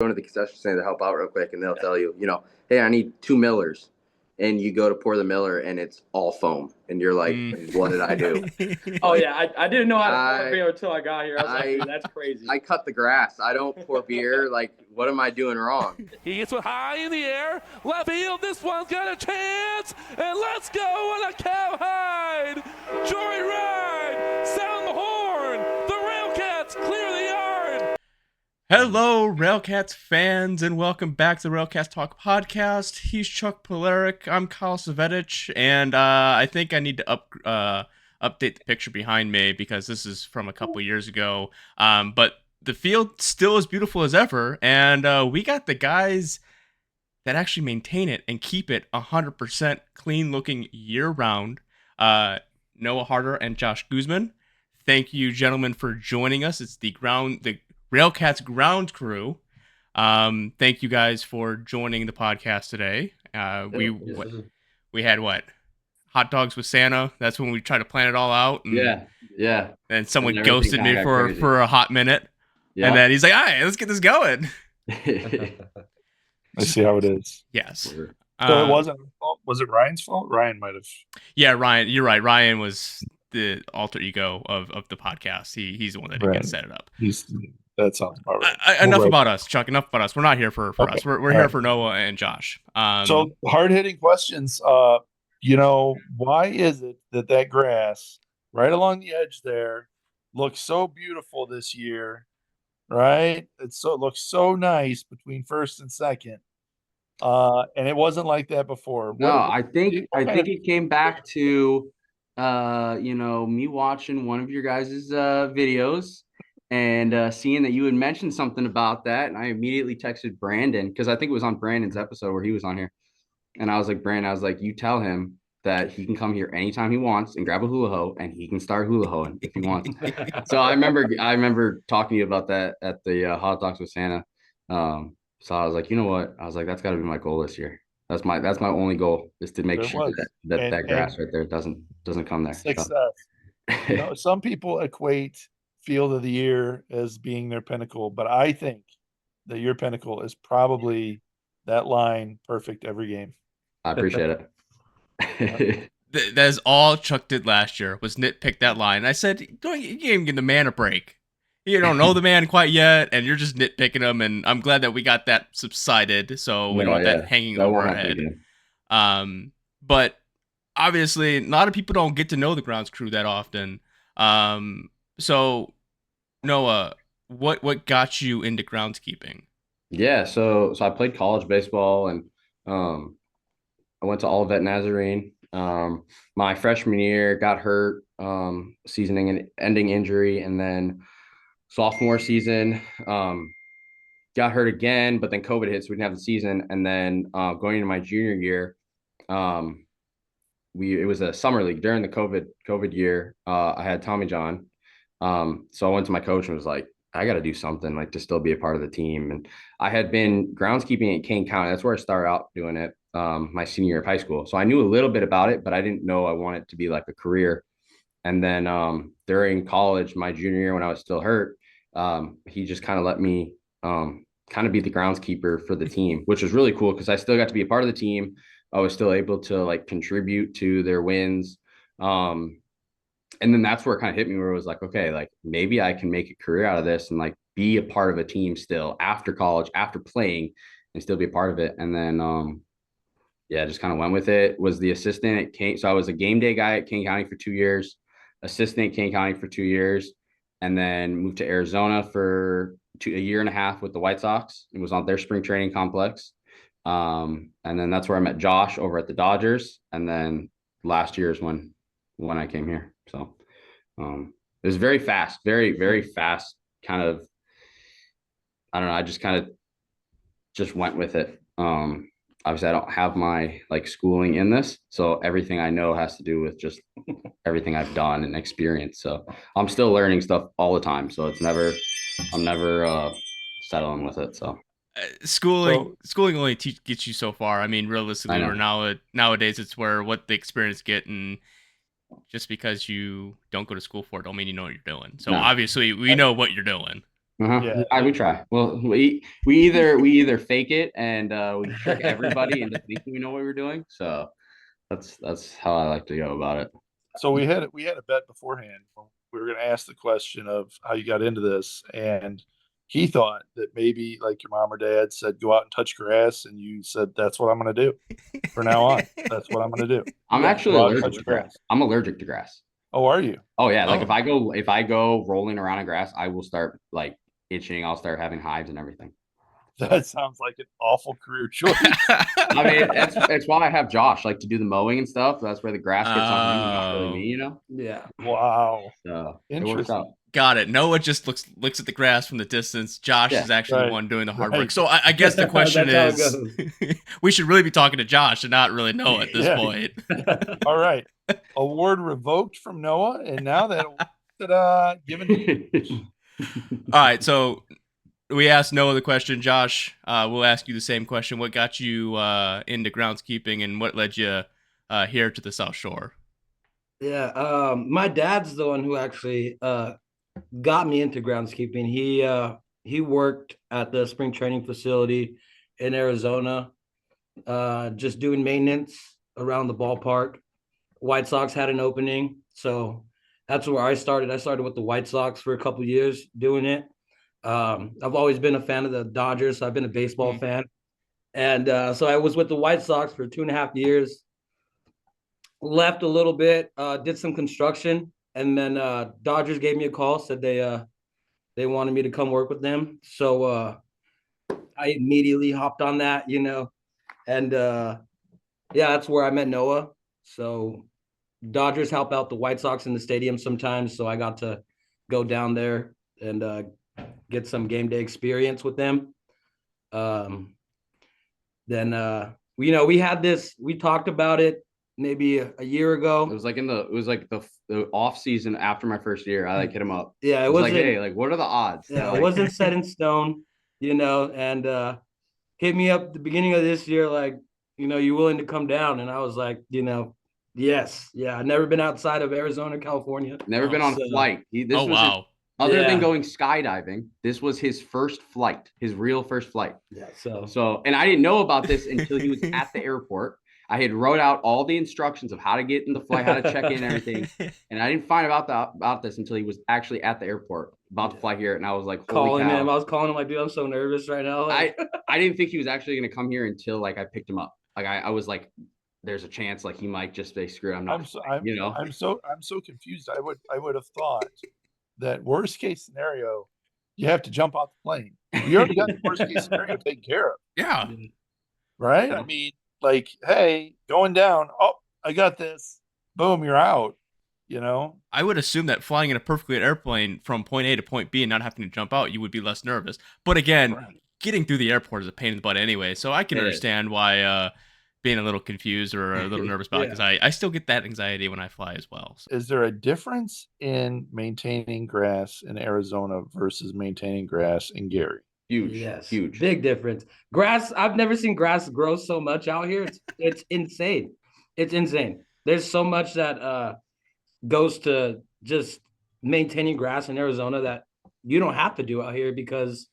going to the concession stand to help out real quick, and they'll tell you, hey, I need 2 Millers. And you go to pour the Miller, and it's all foam. And you're like, what did I do? Oh, yeah. I didn't know how to pour beer until I got here. I was like, dude, that's crazy. I cut the grass. I don't pour beer. Like, what am I doing wrong? He gets one high in the air. Left field. This one's got a chance. And let's go on a cowhide. Jory Ride. Sound the horn. The RailCats clear the yard. Hello, RailCats fans, and welcome back to the RailCats Talk podcast. He's Chuck Polarek. I'm Kyle Svetich, and I think I need to update the picture behind me because this is from a couple years ago. But the field still as beautiful as ever, and we got the guys that actually maintain it and keep it 100% clean looking year round. Noah Harder and Josh Guzman. Thank you, gentlemen, for joining us. It's the RailCats ground crew. Thank you guys for joining the podcast today. We had what? Hot dogs with Santa. That's when we tried to plan it all out. And, Yeah. And someone ghosted me for a hot minute. Yeah. And then he's like, all right, let's get this going. I see how it is. Yes. So it wasn't. Was it Ryan's fault? Ryan might have. Yeah, Ryan. You're right. Ryan was the alter ego of the podcast. He's the one that didn't set it up. That sounds about right. Enough about us, Chuck. Enough about us. We're not here for us. We're here for Noah and Josh. So hard-hitting questions. Why is it that grass right along the edge there looks so beautiful this year? Right? It looks so nice between first and second. And it wasn't like that before. No, I think it came back to me watching one of your guys' videos and seeing that you had mentioned something about that, and I immediately texted Brandon because I think it was on Brandon's episode where he was on here, and I was like, Brandon, you tell him that he can come here anytime he wants and grab a hula hoe, and he can start hula hoeing if he wants. So I remember talking to you about that at the Hot Dogs with Santa. So I was like, you know what? I was like, that's got to be my goal this year. That's my only goal, is to make sure that grass right there doesn't come there. Success. So. Some people equate field of the year as being their pinnacle, but I think that your pinnacle is probably that line perfect every game. I appreciate it. That is all Chuck did last year, was nitpick that line. I said, you can't even give the man a break. You don't know the man quite yet, and you're just nitpicking him, and I'm glad that we got that subsided, so we don't have that hanging over our head. But obviously, a lot of people don't get to know the grounds crew that often. So, Noah, what got you into groundskeeping? Yeah, so I played college baseball, and I went to Olivet Nazarene. My freshman year, got hurt, season-ending injury, and then sophomore season, got hurt again, but then COVID hit, so we didn't have the season. And then going into my junior year, it was a summer league during the COVID year. I had Tommy John, so I went to my coach and was like, I got to do something to still be a part of the team. And I had been groundskeeping at Kane County. That's where I started out doing it, my senior year of high school. So I knew a little bit about it, but I didn't know I wanted it to be like a career. And then during college, my junior year, when I was still hurt, he just kind of let me kind of be the groundskeeper for the team, which was really cool because I still got to be a part of the team. I was still able to contribute to their wins. And then that's where it kind of hit me, where it was like, okay, maybe I can make a career out of this and be a part of a team still after college, after playing, and still be a part of it. And then just kind of went with it. Was the assistant at Kane. So I was a game day guy at Kane County for 2 years, assistant at Kane County for 2 years, and then moved to Arizona for a year and a half with the White Sox. It was on their spring training complex. And then that's where I met Josh over at the Dodgers. And then last year is when I came here. So it was very fast, very, very fast kind of, I don't know. I just kind of just went with it. Obviously I don't have my schooling in this. So everything I know has to do with just everything I've done and experienced. So I'm still learning stuff all the time. So I'm never settling with it. So schooling only gets you so far. I mean, realistically, nowadays it's what the experience get, and just because you don't go to school for it don't mean you know what you're doing. So obviously we know what you're doing. Yeah. We try. Well, we either fake it and we trick everybody into thinking we know what we're doing. So that's how I like to go about it. So we had a bet beforehand. We were going to ask the question of how you got into this, and he thought that maybe like your mom or dad said go out and touch grass, and you said that's what I'm going to do from now on. That's what I'm going to do. I'm actually Go out and allergic touch to grass. I'm allergic to grass. Oh, are you? Oh yeah, like Oh. if I go rolling around in grass, I will start like itching. I'll start having hives and everything. That sounds like an awful career choice. I mean, it's why I have Josh like to do the mowing and stuff. That's where the grass gets on him and not really me, Oh. you know. Yeah. Wow. So it works Interesting. out. Got it. Noah just looks at the grass from the distance. Josh Yeah, is actually the right, one doing the hard right. work. So I guess the question That's how is, it goes. we should really be talking to Josh and not really Noah at this Yeah. point. All right. Award revoked from Noah, and now that given to All right. So we asked Noah the question. Josh, we'll ask you the same question. What got you into groundskeeping, and what led you here to the South Shore? Yeah, my dad's the one who actually got me into groundskeeping. He worked at the spring training facility in Arizona, just doing maintenance around the ballpark. White Sox had an opening, so that's where I started. I started with the White Sox for a couple of years doing it. I've always been a fan of the Dodgers, so I've been a baseball fan, and so I was with the White Sox for 2.5 years. Left a little bit, did some construction, and then Dodgers gave me a call, said they wanted me to come work with them. So I immediately hopped on that, and yeah, that's where I met Noah. So Dodgers help out the White Sox in the stadium sometimes, so I got to go down there and get some game day experience with them. Um, then we had this, we talked about it maybe a year ago. It was like the off season after my first year. I like hit him up. Yeah, it was like, hey, like what are the odds? Yeah, like, it wasn't set in stone, and hit me up at the beginning of this year, like, you willing to come down? And I was like, yes, yeah. I've never been outside of Arizona, California. Never been on a flight. Oh wow. Other than going skydiving, this was his first flight, his real first flight. Yeah. So, and I didn't know about this until he was at the airport. I had wrote out all the instructions of how to get in the flight, how to check in and everything. And I didn't find about this until he was actually at the airport about to fly here. And I was like, holy cow. I was calling him like, dude, I'm so nervous right now. Like, I didn't think he was actually going to come here until like I picked him up. Like I was like, there's a chance like he might just say, screw it, I'm not. I'm so confused. I would have thought that worst case scenario, you have to jump off the plane. You already got the worst case scenario taken care of. Yeah. Right? I mean, like, hey, going down. Oh, I got this. Boom, you're out. I would assume that flying in a perfectly good airplane from point A to point B and not having to jump out, you would be less nervous. But again, getting through the airport is a pain in the butt anyway. So I can understand why being a little confused or a little nervous about it, because I still get that anxiety when I fly as well. So. Is there a difference in maintaining grass in Arizona versus maintaining grass in Gary? Huge. Yes, huge, big difference. Grass. I've never seen grass grow so much out here. It's insane. It's insane. There's so much that goes to just maintaining grass in Arizona that you don't have to do out here because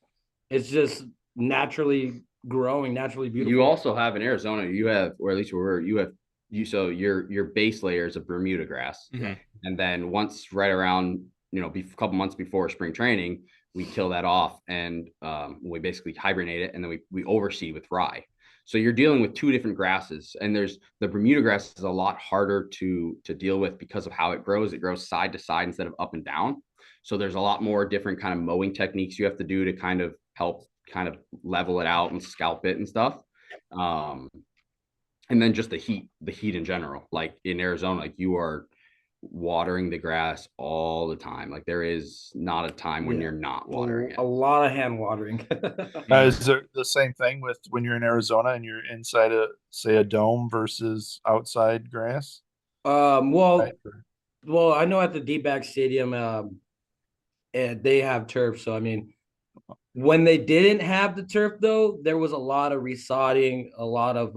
it's just naturally growing, naturally beautiful. You also have in Arizona, you have, or at least where you have, so your base layer is a Bermuda grass, and then once right around a couple months before spring training, we kill that off and we basically hibernate it, and then we overseed with rye. So you're dealing with two different grasses, and there's the Bermuda grass is a lot harder to deal with because of how it grows. It grows side to side instead of up and down. So there's a lot more different kind of mowing techniques you have to do to kind of help kind of level it out and scalp it and stuff. And then just the heat in general, like in Arizona, like you are watering the grass all the time. Like there is not a time when you're not watering it. A lot of hand watering. Is there the same thing with when you're in Arizona and you're inside a dome versus outside grass? Well, I know at the D-back stadium, and they have turf. So I mean, when they didn't have the turf, though, there was a lot of resodding, a lot of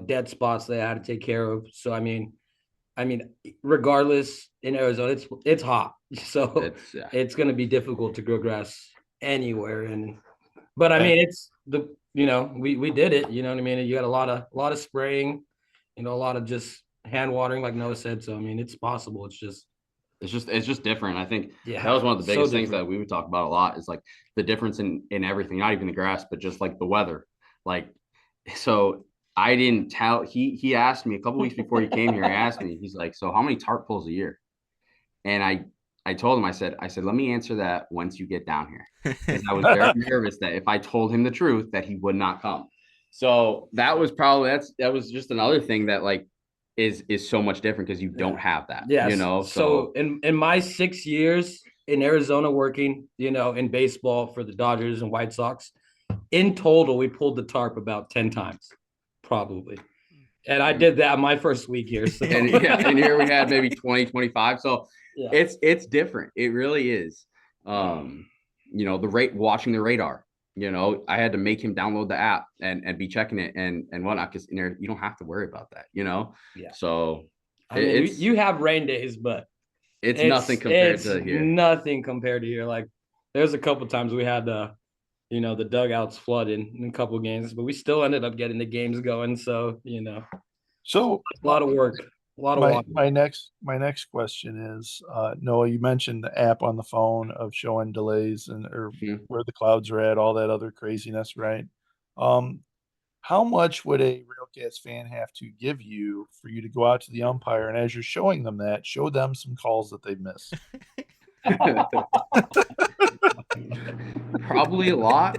dead spots they had to take care of. So I mean, regardless, in Arizona, it's hot, so it's going to be difficult to grow grass anywhere. But I mean, it's we did it. You know what I mean? You got a lot of spraying, a lot of just hand watering, like Noah said. So I mean, it's possible. It's just different. I think yeah, that was one of the so biggest things different. that we would talk about a lot is like the difference in everything, not even the grass, but just like the weather. Like, so I didn't tell he asked me a couple weeks before he came here. He asked me, he's like, so how many tarp pulls a year? And I told him, I said, let me answer that once you get down here. Because I was very nervous that if I told him the truth, that he would not come. So that was probably that was just another thing that like is so much different because you don't have that. Yes. So So in my 6 years in Arizona working, in baseball for the Dodgers and White Sox, in total, we pulled the tarp about 10 times, probably. And I did that my first week here. So. and here we had maybe 20, 25. So yeah. it's different. It really is. Watching the radar. I had to make him download the app and be checking it and whatnot, because you don't have to worry about that. Yeah. So I mean, you have rain days, but it's nothing compared to here. Nothing compared to here. Like there's a couple times we had the dugouts flooding in a couple of games, but we still ended up getting the games going. So So a lot of work, a lot of water. My next question is, Noah, you mentioned the app on the phone of showing delays or where the clouds are at, all that other craziness, right? How much would a RailCats fan have to give you for you to go out to the umpire, and as you're showing them that, show them some calls that they missed? Probably a lot,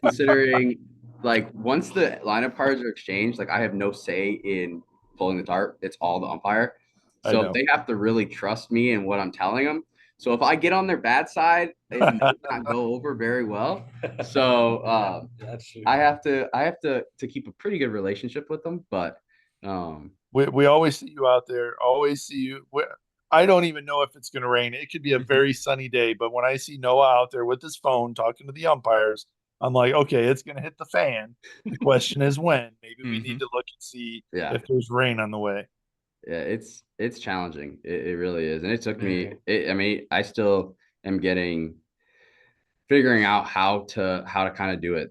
considering like once the lineup cards are exchanged, like I have no say in pulling the tarp. It's all the umpire. So they have to really trust me in what I'm telling them. So if I get on their bad side, it might not go over very well. So That's true. I have to keep a pretty good relationship with them. But we always see you out there. Always see you. I don't even know if it's going to rain. It could be a very sunny day, but when I see Noah out there with his phone talking to the umpires, I'm like, okay, it's going to hit the fan. The question is when. Maybe we need to look and see if there's rain on the way. Yeah, it's challenging. It really is, and it took me. I mean, I still am figuring out how to kind of do it.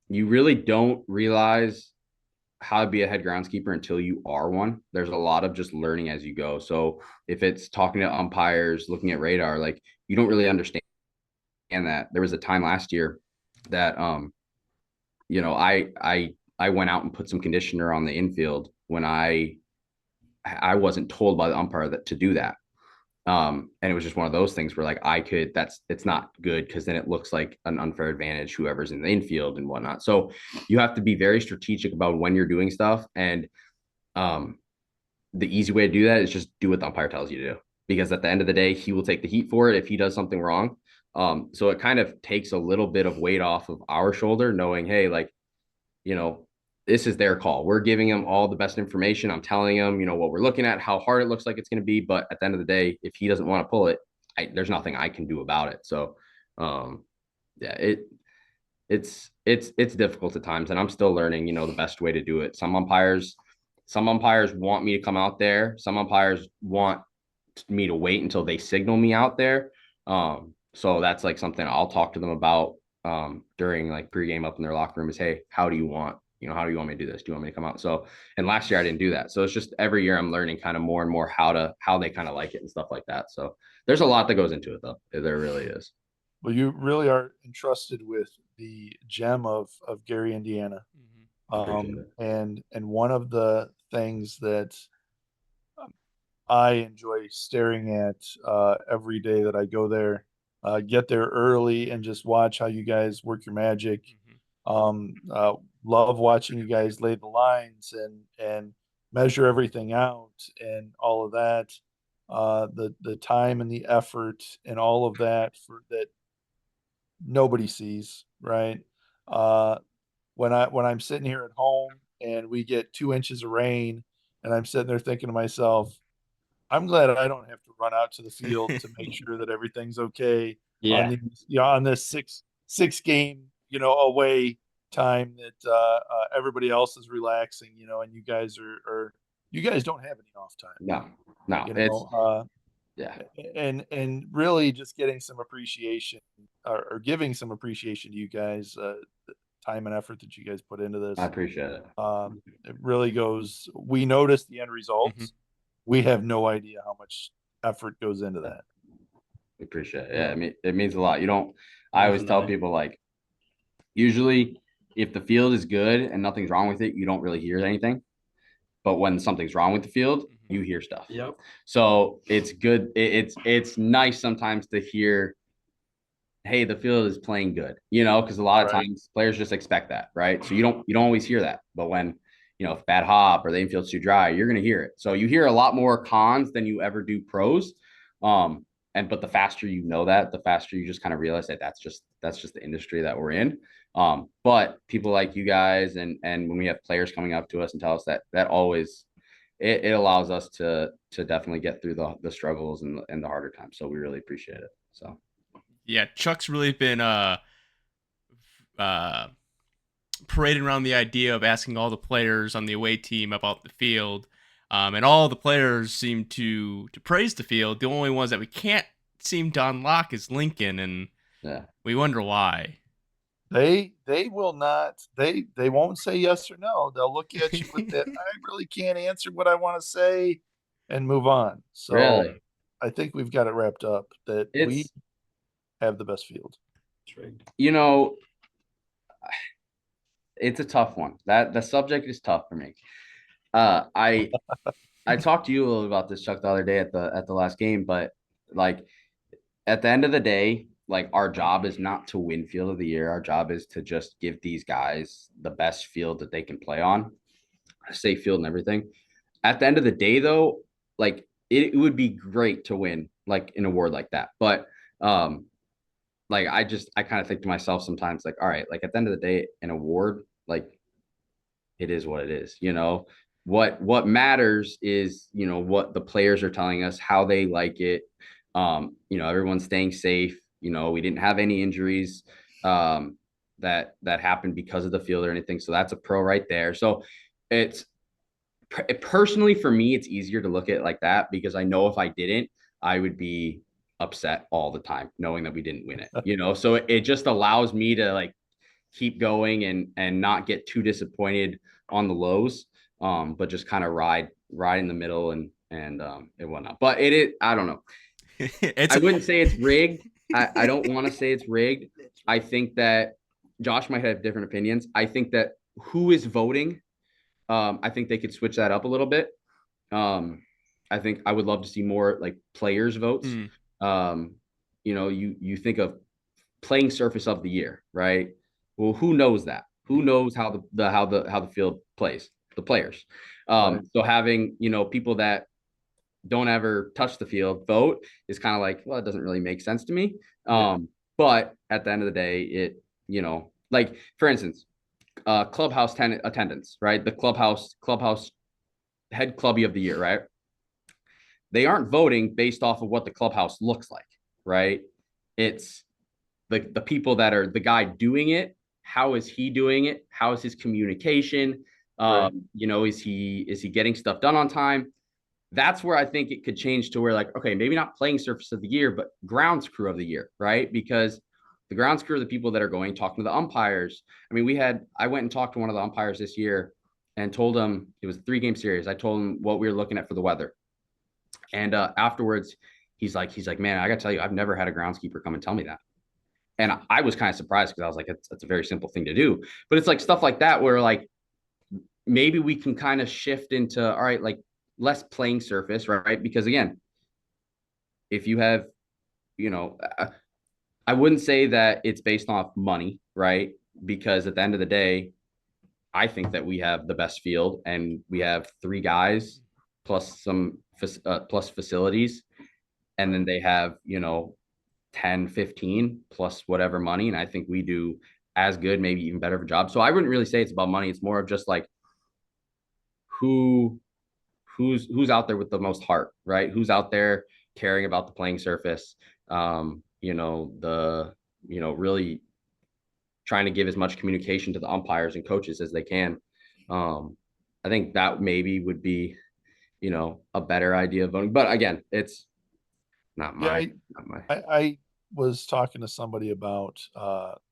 You really don't realize how to be a head groundskeeper until you are one. There's a lot of just learning as you go. So if it's talking to umpires, looking at radar, like you don't really understand that. There was a time last year that I went out and put some conditioner on the infield when I wasn't told by the umpire to do that. And it was just one of those things where like it's not good because then it looks like an unfair advantage, whoever's in the infield and whatnot. So you have to be very strategic about when you're doing stuff. And the easy way to do that is just do what the umpire tells you to do, because at the end of the day, he will take the heat for it if he does something wrong. So it kind of takes a little bit of weight off of our shoulder, knowing, hey, like, this is their call. We're giving them all the best information. I'm telling them, what we're looking at, how hard it looks like it's going to be. But at the end of the day, if he doesn't want to pull it, there's nothing I can do about it. So, it's difficult at times, and I'm still learning, the best way to do it. Some umpires want me to come out there. Some umpires want me to wait until they signal me out there. So that's like something I'll talk to them about during like pregame up in their locker room is, hey, how do you want me to do this? Do you want me to come out? So, and last year I didn't do that. So it's just every year I'm learning kind of more and more how they kind of like it and stuff like that. So there's a lot that goes into it though. There really is. Well, you really are entrusted with the gem of Gary, Indiana. And one of the things that I enjoy staring at every day that I go there, get there early and just watch how you guys work your magic. Love watching you guys lay the lines and measure everything out and all of that. The time and the effort and all of that that nobody sees, right? When I'm sitting here at home and we get 2 inches of rain, and I'm sitting there thinking to myself, I'm glad I don't have to run out to the field to make sure that everything's okay on this six game away time that everybody else is relaxing, and you guys you guys don't have any off time. No, and really just getting some appreciation are giving some appreciation to you guys, the time and effort that you guys put into this. I appreciate it. It really goes. We notice the end results. Mhm. We have no idea how much effort goes into that. We appreciate it. Yeah, I mean, it means a lot. I always tell Definitely. people, like, usually if the field is good and nothing's wrong with it, you don't really hear anything. But when something's wrong with the field, you hear stuff. Yep. So it's good. It's nice sometimes to hear, hey, the field is playing good, because a lot of Right. times players just expect that, right? So you don't always hear that. But when, if bad hop or the infield's too dry, you're going to hear it. So you hear a lot more cons than you ever do pros. But the faster you know that, the faster you just kind of realize that that's just the industry that we're in. But people like you guys and when we have players coming up to us and tell us that always it allows us to definitely get through the struggles and the harder times. So we really appreciate it. So Yeah, Chuck's really been parading around the idea of asking all the players on the away team about the field, and all the players seem to praise the field. The only ones that we can't seem to unlock is Lincoln, and yeah, we wonder why. They will not. They won't say yes or no. They'll look at you with that. I really can't answer what I want to say, and move on. So really, I think we've got it wrapped up that we it's have the best field. it's a tough one. That the subject is tough for me. I talked to you a little about this, Chuck, the other day at the last game, but like at the end of the day, like our job is not to win field of the year. Our job is to just give these guys the best field that they can play on, safe field and everything. At the end of the day, though, like it would be great to win like an award like that. But like I kind of think to myself sometimes, like, all right, like at the end of the day, an award, like it is what it is, what matters is, what the players are telling us, how they like it. Everyone's staying safe. We didn't have any injuries that happened because of the field or anything. So that's a pro right there. So it's personally for me, it's easier to look at it like that because I know if I didn't, I would be upset all the time knowing that we didn't win it. So it just allows me to like keep going and not get too disappointed on the lows, but just kind of ride in the middle and whatnot. But I don't know. I wouldn't say it's rigged. I don't want to say it's rigged. I think that Josh might have different opinions. I think that who is voting, I think they could switch that up a little bit. I think I would love to see more like players votes. You think of playing surface of the year, right? Well, who knows that? Who knows how the field plays? The players. So having, people that don't ever touch the field vote is kind of like, well, it doesn't really make sense to me. But at the end of the day, it, like for instance, clubhouse attendance, right? The clubhouse head clubby of the year, right? They aren't voting based off of what the clubhouse looks like, right? It's the people that are the guy doing it. How is he doing it? How is his communication? Is he getting stuff done on time? That's where I think it could change to where like, okay, maybe not playing surface of the year, but grounds crew of the year, right? Because the grounds crew are the people that are going talking to the umpires. I mean, I went and talked to one of the umpires this year and told him it was a 3-game series. I told him what we were looking at for the weather. And afterwards, he's like, man, I got to tell you, I've never had a groundskeeper come and tell me that. And I was kind of surprised because I was like, it's a very simple thing to do. But it's like stuff like that where like maybe we can kind of shift into, all right, like less playing surface, right? Because again, if you have, I wouldn't say that it's based off money, right? Because at the end of the day, I think that we have the best field and we have 3 guys plus some plus facilities. And then they have, 10, 15 plus whatever money. And I think we do as good, maybe even better of a job. So I wouldn't really say it's about money. It's more of just like who's out there with the most heart, right? Who's out there caring about the playing surface? Really trying to give as much communication to the umpires and coaches as they can. I think that maybe would be, a better idea of voting. But again, it's not my. was talking to somebody about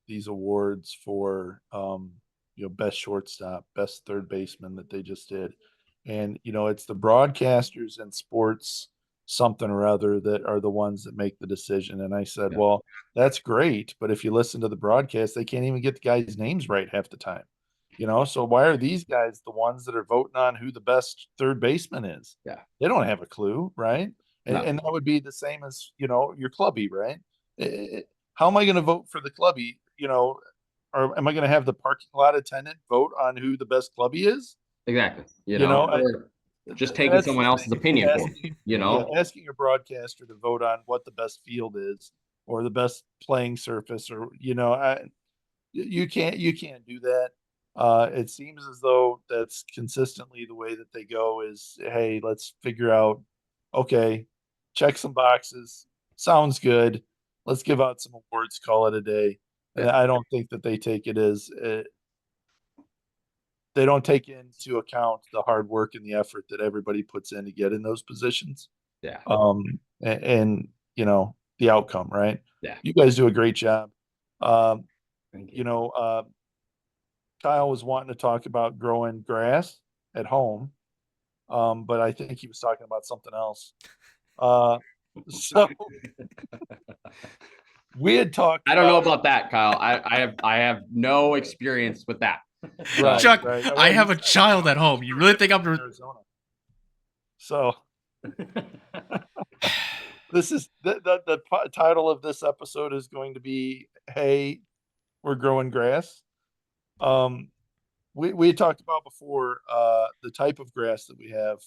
these awards for best shortstop, best third baseman that they just did. And it's the broadcasters and sports something or other that are the ones that make the decision. And I said, Yeah. well, that's great, but if you listen to the broadcast, they can't even get the guys' names right half the time. So why are these guys the ones that are voting on who the best third baseman is? Yeah. They don't have a clue, right? And, No. and that would be the same as, your clubby, right? How am I going to vote for the clubby? Or am I going to have the parking lot attendant vote on who the best clubby is? Exactly. Or just taking someone else's opinion for asking, asking a broadcaster to vote on what the best field is or the best playing surface, or you can't do that. It seems as though that's consistently the way that they go is, hey, let's figure out, okay, check some boxes. Sounds good. Let's give out some awards, call it a day. And I don't think that they take it as they don't take into account the hard work and the effort that everybody puts in to get in those positions. Yeah. And the outcome, right? Yeah. You guys do a great job. Thank you. Kyle was wanting to talk about growing grass at home, but I think he was talking about something else. So we had talked. I don't know about that, Kyle. I have no experience with that. Right, Chuck, right. Well, I have a he's- child at home. You really think I'm Arizona. So this is the title of this episode is going to be, "Hey, we're growing grass." We had talked about before the type of grass that we have,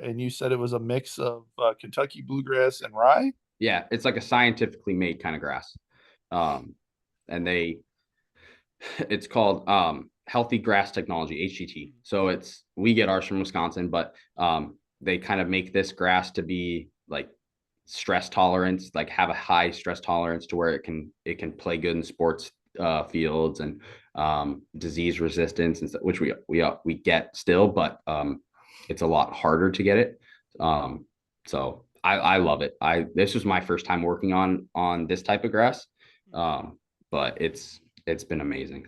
and you said it was a mix of Kentucky bluegrass and rye. Yeah, it's like a scientifically made kind of grass. And it's called healthy grass technology, HGT. So we get ours from Wisconsin, but they kind of make this grass to be like stress tolerance, like have a high stress tolerance to where it can play good in sports fields, and disease resistance, and which we get still, but it's a lot harder to get it. So I love it. This was my first time working on this type of grass, but it's been amazing.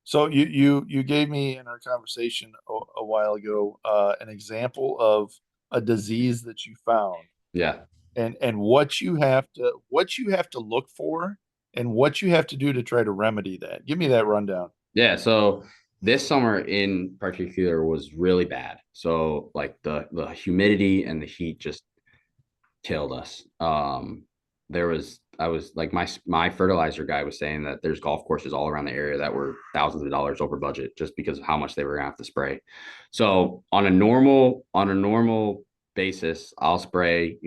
So you gave me in our conversation a while ago an example of a disease that you found. Yeah. And what you have to look for and what you have to do to try to remedy that. Give me that rundown. Yeah. So this summer in particular was really bad. So like the humidity and the heat just killed us. I was like my fertilizer guy was saying that there's golf courses all around the area that were thousands of dollars over budget just because of how much they were gonna have to spray. So on a normal basis, I'll spray,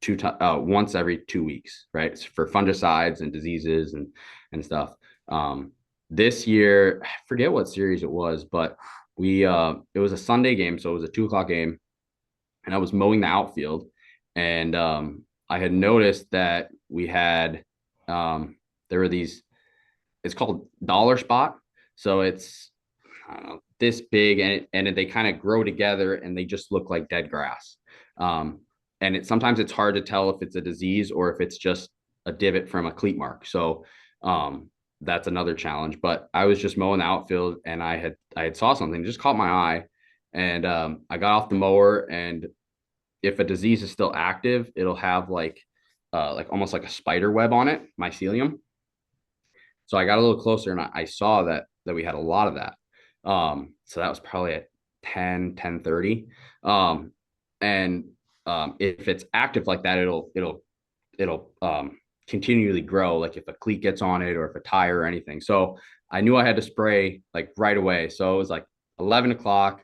once every 2 weeks, right? It's for fungicides and diseases and stuff. This year, I forget what series it was, but it was a Sunday game, so it was a 2 o'clock game, and I was mowing the outfield, and I had noticed that we had there were these, it's called dollar spot. So it's, I don't know, this big, and they kind of grow together and they just look like dead grass. And sometimes it's hard to tell if it's a disease or if it's just a divot from a cleat mark. So that's another challenge. But I was just mowing the outfield and I had saw something, just caught my eye, and I got off the mower, and if a disease is still active, it'll have like almost like a spider web on it, mycelium. So I got a little closer and I saw that we had a lot of that. So that was probably at 10:30. And if it's active like that, it'll continually grow, like if a cleat gets on it or if a tire or anything. So I knew I had to spray like right away. So it was like 11 o'clock.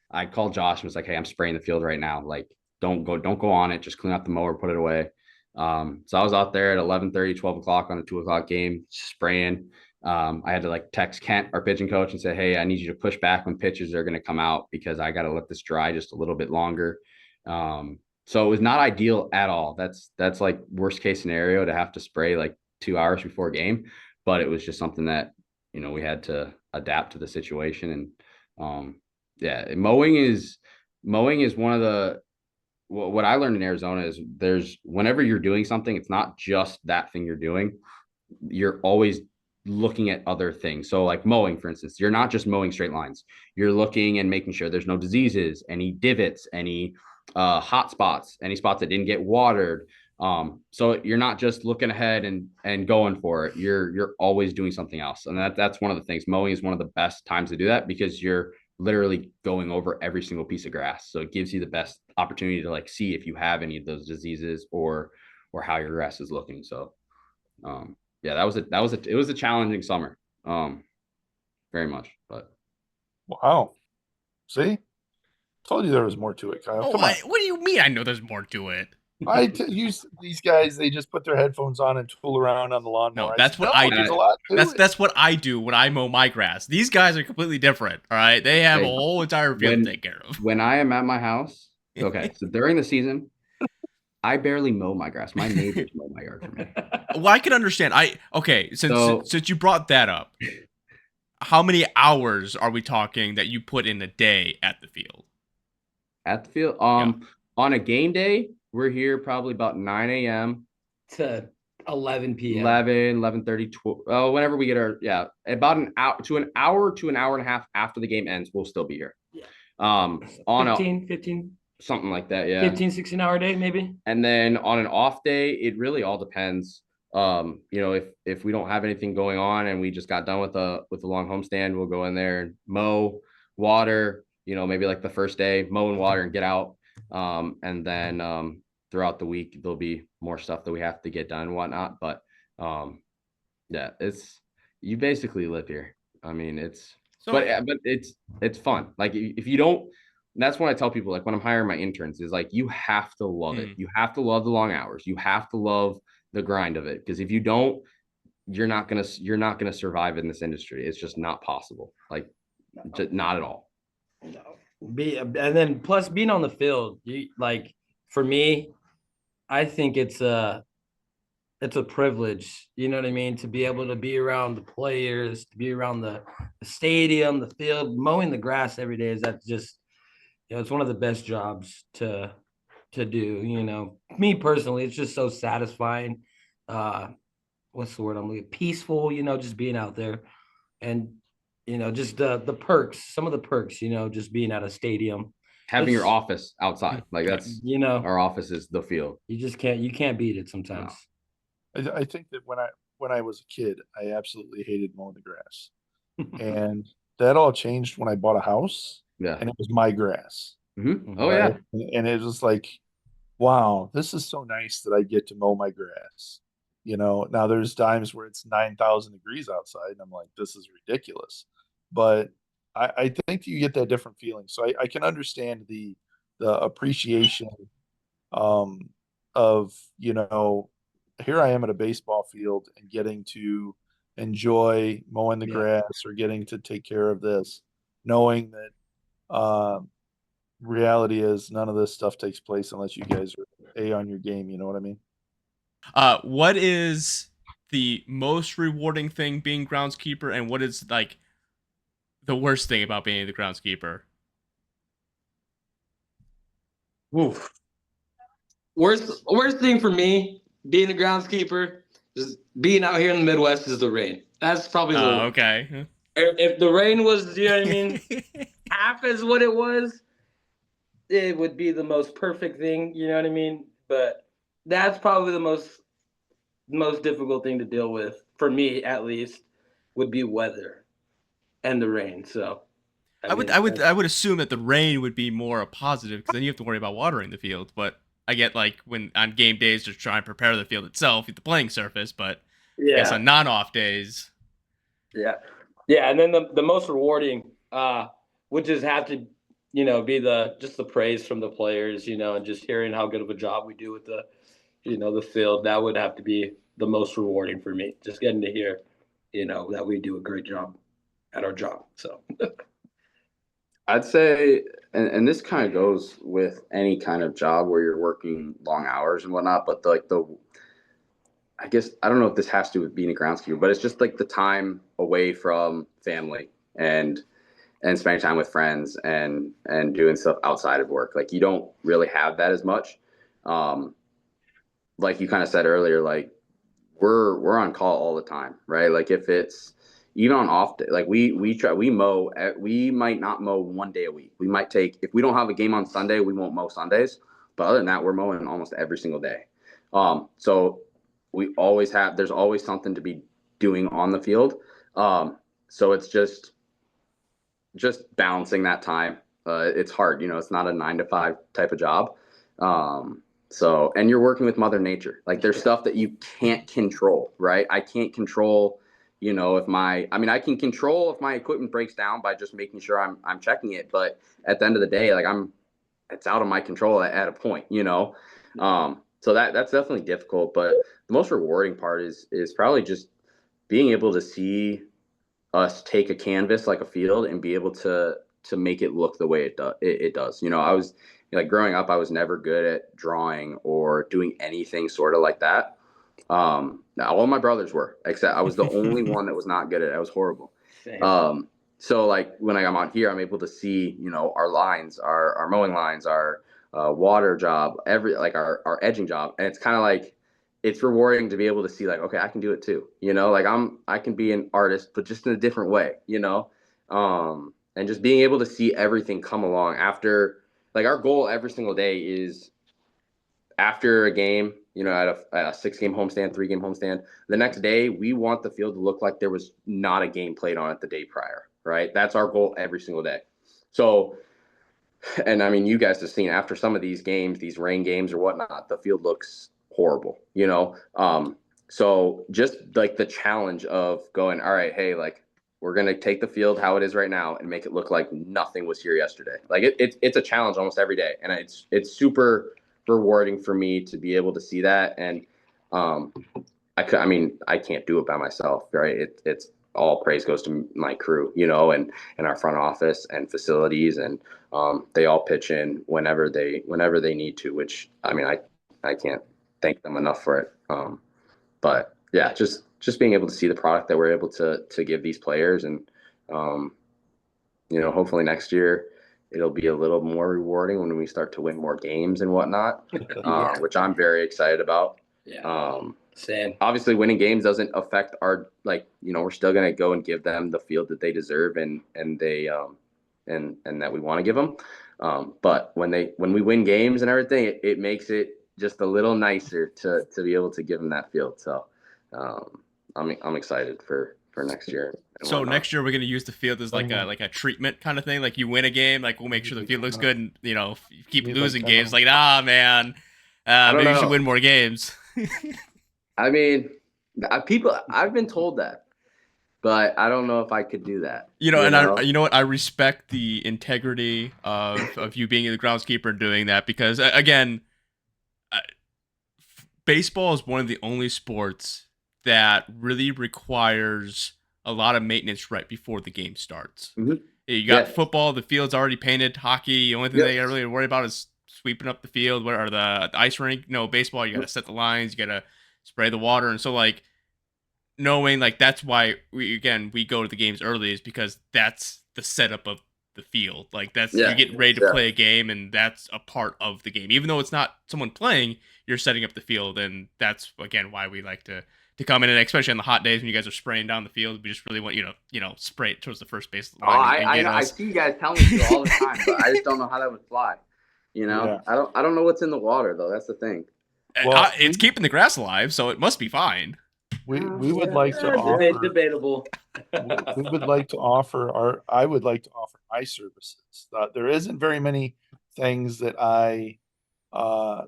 I called Josh and was like, "Hey, I'm spraying the field right now. Like, don't go on it. Just clean up the mower, put it away." So I was out there at 11:30, 12 o'clock on a 2 o'clock game, spraying. I had to like text Kent, our pitching coach, and say, "Hey, I need you to push back when pitches are going to come out because I got to let this dry just a little bit longer." So it was not ideal at all. That's like worst case scenario to have to spray like 2 hours before a game, but it was just something that, we had to adapt to the situation. And yeah, mowing is one of what I learned in Arizona is whenever you're doing something, it's not just that thing you're doing. You're always looking at other things. So like mowing, for instance, you're not just mowing straight lines. You're looking and making sure there's no diseases, any divots, any hot spots, any spots that didn't get watered. So you're not just looking ahead and going for it. You're always doing something else. And that's one of the things. Mowing is one of the best times to do that because you're literally going over every single piece of grass. So it gives you the best opportunity to like see if you have any of those diseases or how your grass is looking. So yeah, it was a challenging summer. Very much, but Wow. See, told you there was more to it, Kyle. Oh, Come on. what do you mean? I know there's more to it. Use these guys. They just put their headphones on and tool around on the lawnmower. No, that's what I do. There's a lot to it. That's what I do when I mow my grass. These guys are completely different. All right, they have a Hey, whole entire field to take care of. when I am at my house, okay, so during the season, I barely mow my grass. My neighbors mow my yard for me. Well, I can understand. Since you brought that up, how many hours are we talking that you put in a day at the field? At the field, on a game day, we're here probably about 9 a.m. to 11 p.m. 11:30, 12, whenever we get about an hour to an hour and a half after the game ends, we'll still be here. Yeah. On 15, something like that, yeah. 15, 16-hour day, maybe. And then on an off day, it really all depends. If we don't have anything going on and we just got done with a long homestand, we'll go in there and mow, water, maybe like the first day, mow and water and get out. And then throughout the week, there'll be more stuff that we have to get done and whatnot. But yeah, you basically live here. I mean, but it's fun. Like if you don't, that's what I tell people, like when I'm hiring my interns is like, you have to love it. You have to love the long hours. You have to love the grind of it. Because if you don't, you're not going to survive in this industry. It's just not possible. Like just not at all. No. And then plus being on the field, like for me, I think it's a privilege, you know what I mean, to be able to be around the players, to be around the stadium, the field, mowing the grass every day. It's one of the best jobs to do. Me personally, it's just so satisfying. What's the word I'm looking? Peaceful, just being out there, and just the perks, some of the perks, just being at a stadium, having your office outside, like that's our office is the field. You can't beat it sometimes. No. I think that when I was a kid, I absolutely hated mowing the grass, and that all changed when I bought a house. Yeah, and it was my grass. Mm-hmm. Oh yeah, and it was like, wow, this is so nice that I get to mow my grass. Now there's times where it's 9,000 degrees outside, and I'm like, this is ridiculous. But I think you get that different feeling. So I can understand the appreciation of, here I am at a baseball field and getting to enjoy mowing the grass or getting to take care of this, knowing that reality is none of this stuff takes place unless you guys are on your game. You know what I mean? What is the most rewarding thing being groundskeeper, and what is like the worst thing about being the groundskeeper? Oof. Worst thing for me being a groundskeeper is being out here in the Midwest is the rain. That's probably the worst. Okay. If the rain was, you know what I mean, half as what it was, it would be the most perfect thing, you know what I mean? But that's probably the most difficult thing to deal with, for me at least, would be weather and the rain. So I would assume that the rain would be more a positive, because then you have to worry about watering the field. But I get like when on game days to try and prepare the field itself, the playing surface, but I guess on non-off days. Yeah. And then the most rewarding would just have to, be the praise from the players, and just hearing how good of a job we do with the field. That would have to be the most rewarding for me. Just getting to hear, that we do a great job at our job. So I'd say, and this kind of goes with any kind of job where you're working long hours and whatnot, but I guess, I don't know if this has to do with being a groundskeeper, but it's just like the time away from family and and spending time with friends and doing stuff outside of work. Like you don't really have that as much. Like you kind of said earlier, like we're on call all the time, right? Like if it's even on off day, like we mow. We might not mow 1 day a week. We might take, if we don't have a game on Sunday, we won't mow Sundays. But other than that, we're mowing almost every single day. So we always have. There's always something to be doing on the field. So it's just balancing that time. It's hard, it's not a 9 to 5 type of job. So, and you're working with Mother Nature. Like there's stuff that you can't control, right? I can't control, I can control if my equipment breaks down by just making sure I'm checking it. But at the end of the day, like it's out of my control at a point, so that's definitely difficult. But the most rewarding part is probably just being able to see us take a canvas like a field and be able to make it look the way it does. I was like growing up, I was never good at drawing or doing anything sort of like that. All my brothers were, except I was the only one that was not good at it. I was horrible. So like when I'm out here, I'm able to see, our lines, our mowing lines, our water job, our edging job. And it's kind of like, it's rewarding to be able to see like, okay, I can do it too. Like I can be an artist, but just in a different way, and just being able to see everything come along after, like our goal every single day is after a game, at a 6-game homestand, 3-game homestand, the next day, we want the field to look like there was not a game played on it the day prior, right? That's our goal every single day. So, and I mean, you guys have seen after some of these games, these rain games or whatnot, the field looks horrible, So just like the challenge of going, all right, hey, like we're going to take the field how it is right now and make it look like nothing was here yesterday. Like it's a challenge almost every day. And it's super rewarding for me to be able to see that. And I can't do it by myself, right? It's all praise goes to my crew, and our front office and facilities, and they all pitch in whenever they need to, which I can't thank them enough for it. But yeah, just being able to see the product that we're able to give these players, and hopefully next year it'll be a little more rewarding when we start to win more games and whatnot, which I'm very excited about. Yeah. Same. Obviously winning games doesn't affect our, we're still going to go and give them the field that they deserve and they, and that we want to give them. But when we win games and everything, it makes it just a little nicer to be able to give them that field. So, I'm excited for next year. So next year we're gonna use the field as like a treatment kind of thing. Like you win a game, like we'll make sure the field looks good, and if you keep losing games, like man, maybe you should win more games. I mean, I've been told that, but I don't know if I could do that. You know what? I respect the integrity of you being the groundskeeper and doing that, because again, baseball is one of the only sports that really requires a lot of maintenance right before the game starts. Mm-hmm. You got football, the field's already painted. Hockey, the only thing they got really to worry about is sweeping up the field. What are the ice rink? No, baseball, you got to set the lines, you got to spray the water. And so like knowing like that's why we go to the games early, is because that's the setup of the field. Like that's you get ready to play a game, and that's a part of the game. Even though it's not someone playing, you're setting up the field, and that's again why we like to come in, and especially on the hot days when you guys are spraying down the field, we just really want you to spray it towards the first base line. I see you guys telling me to all the time, but I just don't know how that would fly. I don't know what's in the water though. That's the thing. Well, it's keeping the grass alive, so it must be fine. We would like to offer debatable. we would like to offer I would like to offer my services. There isn't very many things that I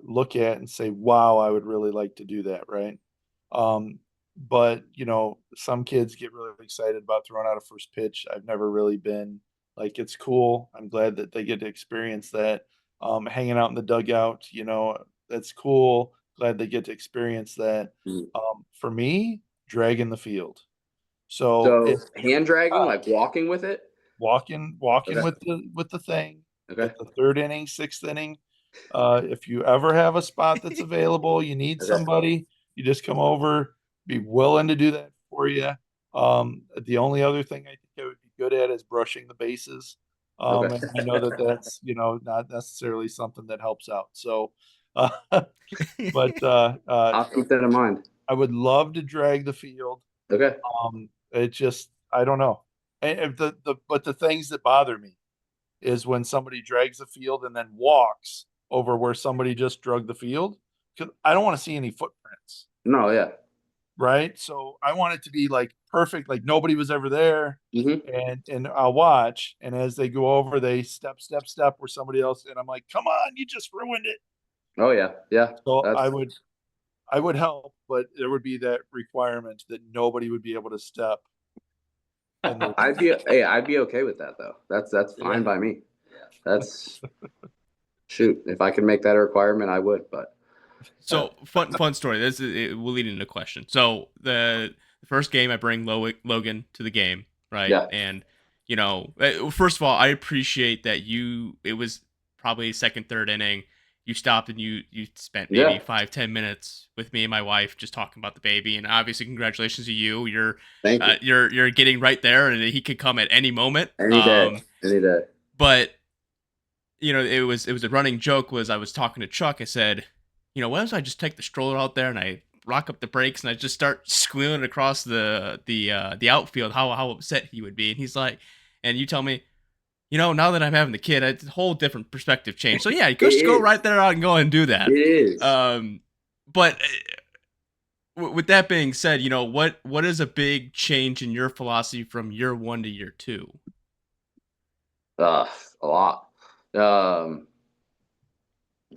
look at and say, wow, I would really like to do that, right? But some kids get really excited about throwing out a first pitch. I've never really been like, it's cool. I'm glad that they get to experience that. Hanging out in the dugout, that's cool. Glad they get to experience that. For me, dragging the field. So hand dragging, like walking with it, walking Okay. with the thing. Okay. At the 3rd inning, 6th inning. If you ever have a spot that's available, you need somebody, you just come over, be willing to do that for you. The only other thing I think that would be good at is brushing the bases. Okay. And I know that that's, not necessarily something that helps out. So, but I'll keep that in mind. I would love to drag the field. Okay. It just, I don't know. And but the things that bother me is when somebody drags the field and then walks over where somebody just drug the field, because I don't want to see any footprints. No, yeah. Right. So I want it to be like perfect, like nobody was ever there. Mm-hmm. And I'll watch. And as they go over, they step where somebody else, and I'm like, come on, you just ruined it. Oh yeah. Yeah. So That's I would help, but there would be that requirement that nobody would be able to step. I'd be okay with that though. That's fine by me. That's shoot. If I could make that a requirement, I would. But So fun story. It will lead into a question. So the first game, I bring Logan to the game, right? Yeah. And first of all, I appreciate that it was probably second, third inning. You stopped and you spent maybe 5-10 minutes with me and my wife just talking about the baby. And obviously, congratulations to you. Thank you. You're getting right there, and he could come at any moment. Any day. But it was a running joke. I was talking to Chuck. I said, what if I just take the stroller out there and I rock up the brakes and I just start squealing across the outfield? How upset he would be. And he's like, and you tell me, now that I'm having the kid, it's a whole different perspective change. So yeah, just go right there out and go and do that. It is. But with that being said, what is a big change in your philosophy from year 1 to year 2? A lot.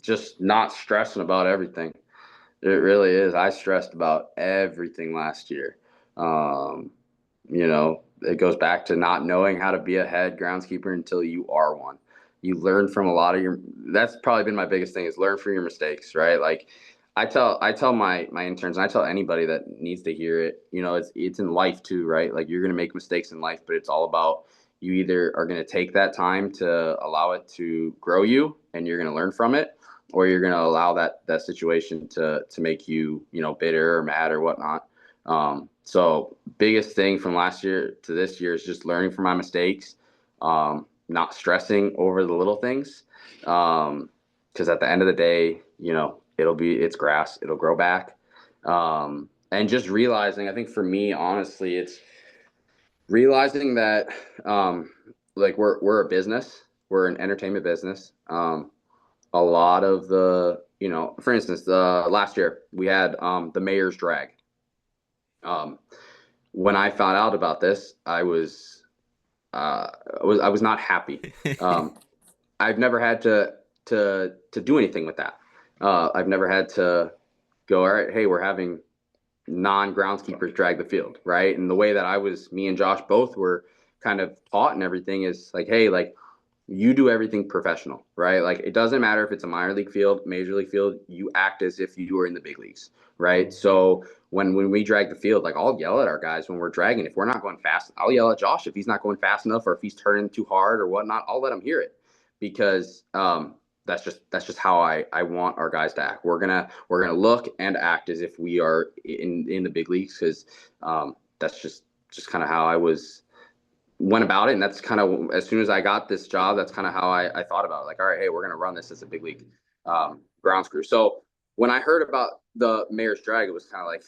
Just not stressing about everything. It really is. I stressed about everything last year. It goes back to not knowing how to be a head groundskeeper until you are one. You learn from a lot of that's probably been my biggest thing, is learn from your mistakes, right? Like I tell my interns, and I tell anybody that needs to hear it, it's in life too, right? Like you're going to make mistakes in life, but it's all about, you either are going to take that time to allow it to grow you and you're going to learn from it, or you're going to allow that situation to make you, bitter or mad or whatnot. So biggest thing from last year to this year is just learning from my mistakes, not stressing over the little things. Cause at the end of the day, it's grass, it'll grow back. And just realizing, I think for me, honestly, it's realizing that, like we're a business, we're an entertainment business. A lot of the, for instance, last year we had, the mayor's drag. When I found out about this, I was not happy. I've never had to do anything with that. I've never had to go, all right, hey, we're having non-groundskeepers drag the field, right? And the way that me and Josh both were kind of taught and everything is like, hey, like you do everything professional, right? Like it doesn't matter if it's a minor league field, major league field, you act as if you were in the big leagues, right? So when we drag the field, like I'll yell at our guys when we're dragging. If we're not going fast, I'll yell at Josh if he's not going fast enough, or if he's turning too hard or whatnot, I'll let him hear it, because that's just how I want our guys to act. We're gonna look and act as if we are in the big leagues, because that's just kind of how I went about it. And that's kind of, as soon as I got this job, that's kind of how I thought about it. Like, all right, hey, we're gonna run this as a big league grounds crew. So when I heard about the mayor's drag, it was kind of like,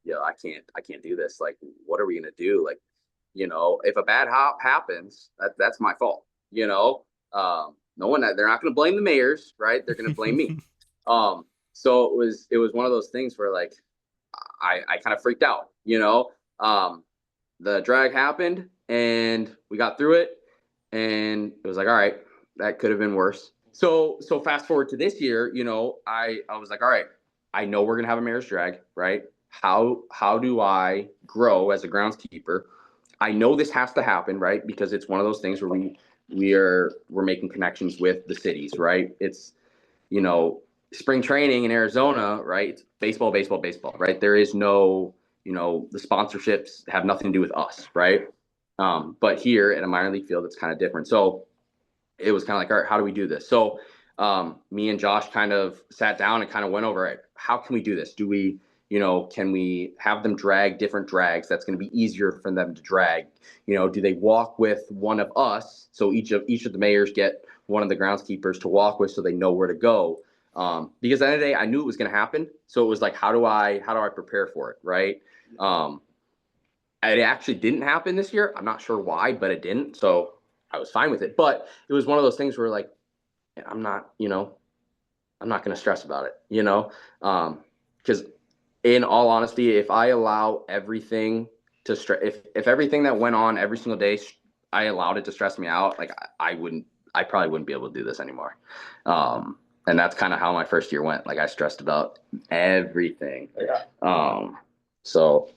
I can't do this. Like, what are we gonna do? Like, if a bad hop happens, that's my fault. No one, they're not going to blame the mayors, right? They're going to blame me. So it was one of those things where like, I kind of freaked out, the drag happened and we got through it, and it was like, all right, that could have been worse. So fast forward to this year, I was like, all right, I know we're going to have a mayor's drag, right? How do I grow as a groundskeeper? I know this has to happen, right? Because it's one of those things where we're making connections with the cities, right? It's, spring training in Arizona, right? It's baseball, right? There is no, the sponsorships have nothing to do with us, right? But here at a minor league field, it's kind of different. So it was kind of like, all right, how do we do this? So me and Josh kind of sat down and kind of went over it. How can we do this? Do we can we have them drag different drags that's going to be easier for them to drag? Do they walk with one of us? So each of the mayors get one of the groundskeepers to walk with, so they know where to go. Because at the end of the day, I knew it was going to happen. So it was like, how do I prepare for it, right? It actually didn't happen this year. I'm not sure why, but it didn't. So I was fine with it. But it was one of those things where like, I'm not going to stress about it, because in all honesty, if I allow everything to stress, if everything that went on every single day, I allowed it to stress me out, like I probably wouldn't be able to do this anymore. And that's kind of how my first year went. Like I stressed about everything. Yeah. So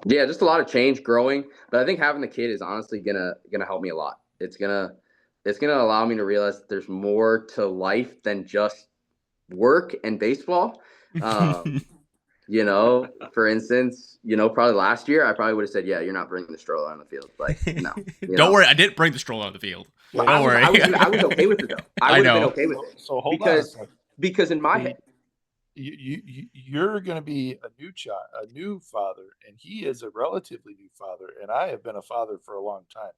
yeah, just a lot of change, growing. But I think having the kid is honestly gonna help me a lot. It's gonna allow me to realize that there's more to life than just work and baseball. For instance, probably last year I probably would have said, yeah, you're not bringing the stroller on the field. Like, no. Don't worry, I didn't bring the stroller on the field. Don't worry. I was okay with it though. I would have been okay with it. So hold on a second. Because in my head, you're going to be a new father, and he is a relatively new father, and I have been a father for a long time.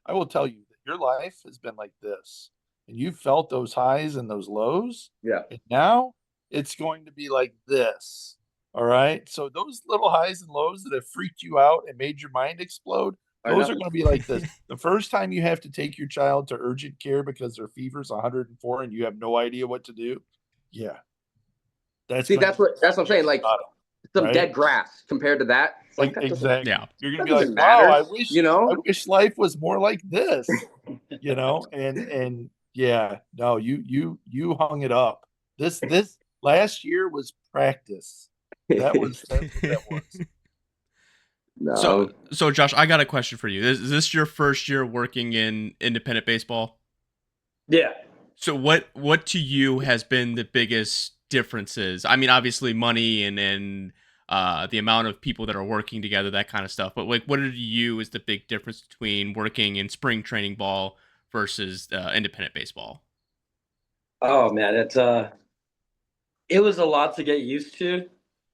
I will tell you that your life has been like this, and you've felt those highs and those lows. Yeah. And now it's going to be like this. All right. So those little highs and lows that have freaked you out and made your mind explode, those are going to be like this. The first time you have to take your child to urgent care because their fever's 104 and you have no idea what to do. Yeah. That's what I'm saying. Like some dead grass compared to that. Like exactly. Yeah. You're gonna be like, wow, I wish life was more like this. And yeah, no, you hung it up. This last year was practice. That's what that was. No. So Josh, I got a question for you. Is this your first year working in independent baseball? Yeah. So what to you has been the biggest differences? I mean, obviously money and the amount of people that are working together, that kind of stuff. But like, what to you is the big difference between working in spring training ball versus independent baseball? Oh man, it was a lot to get used to.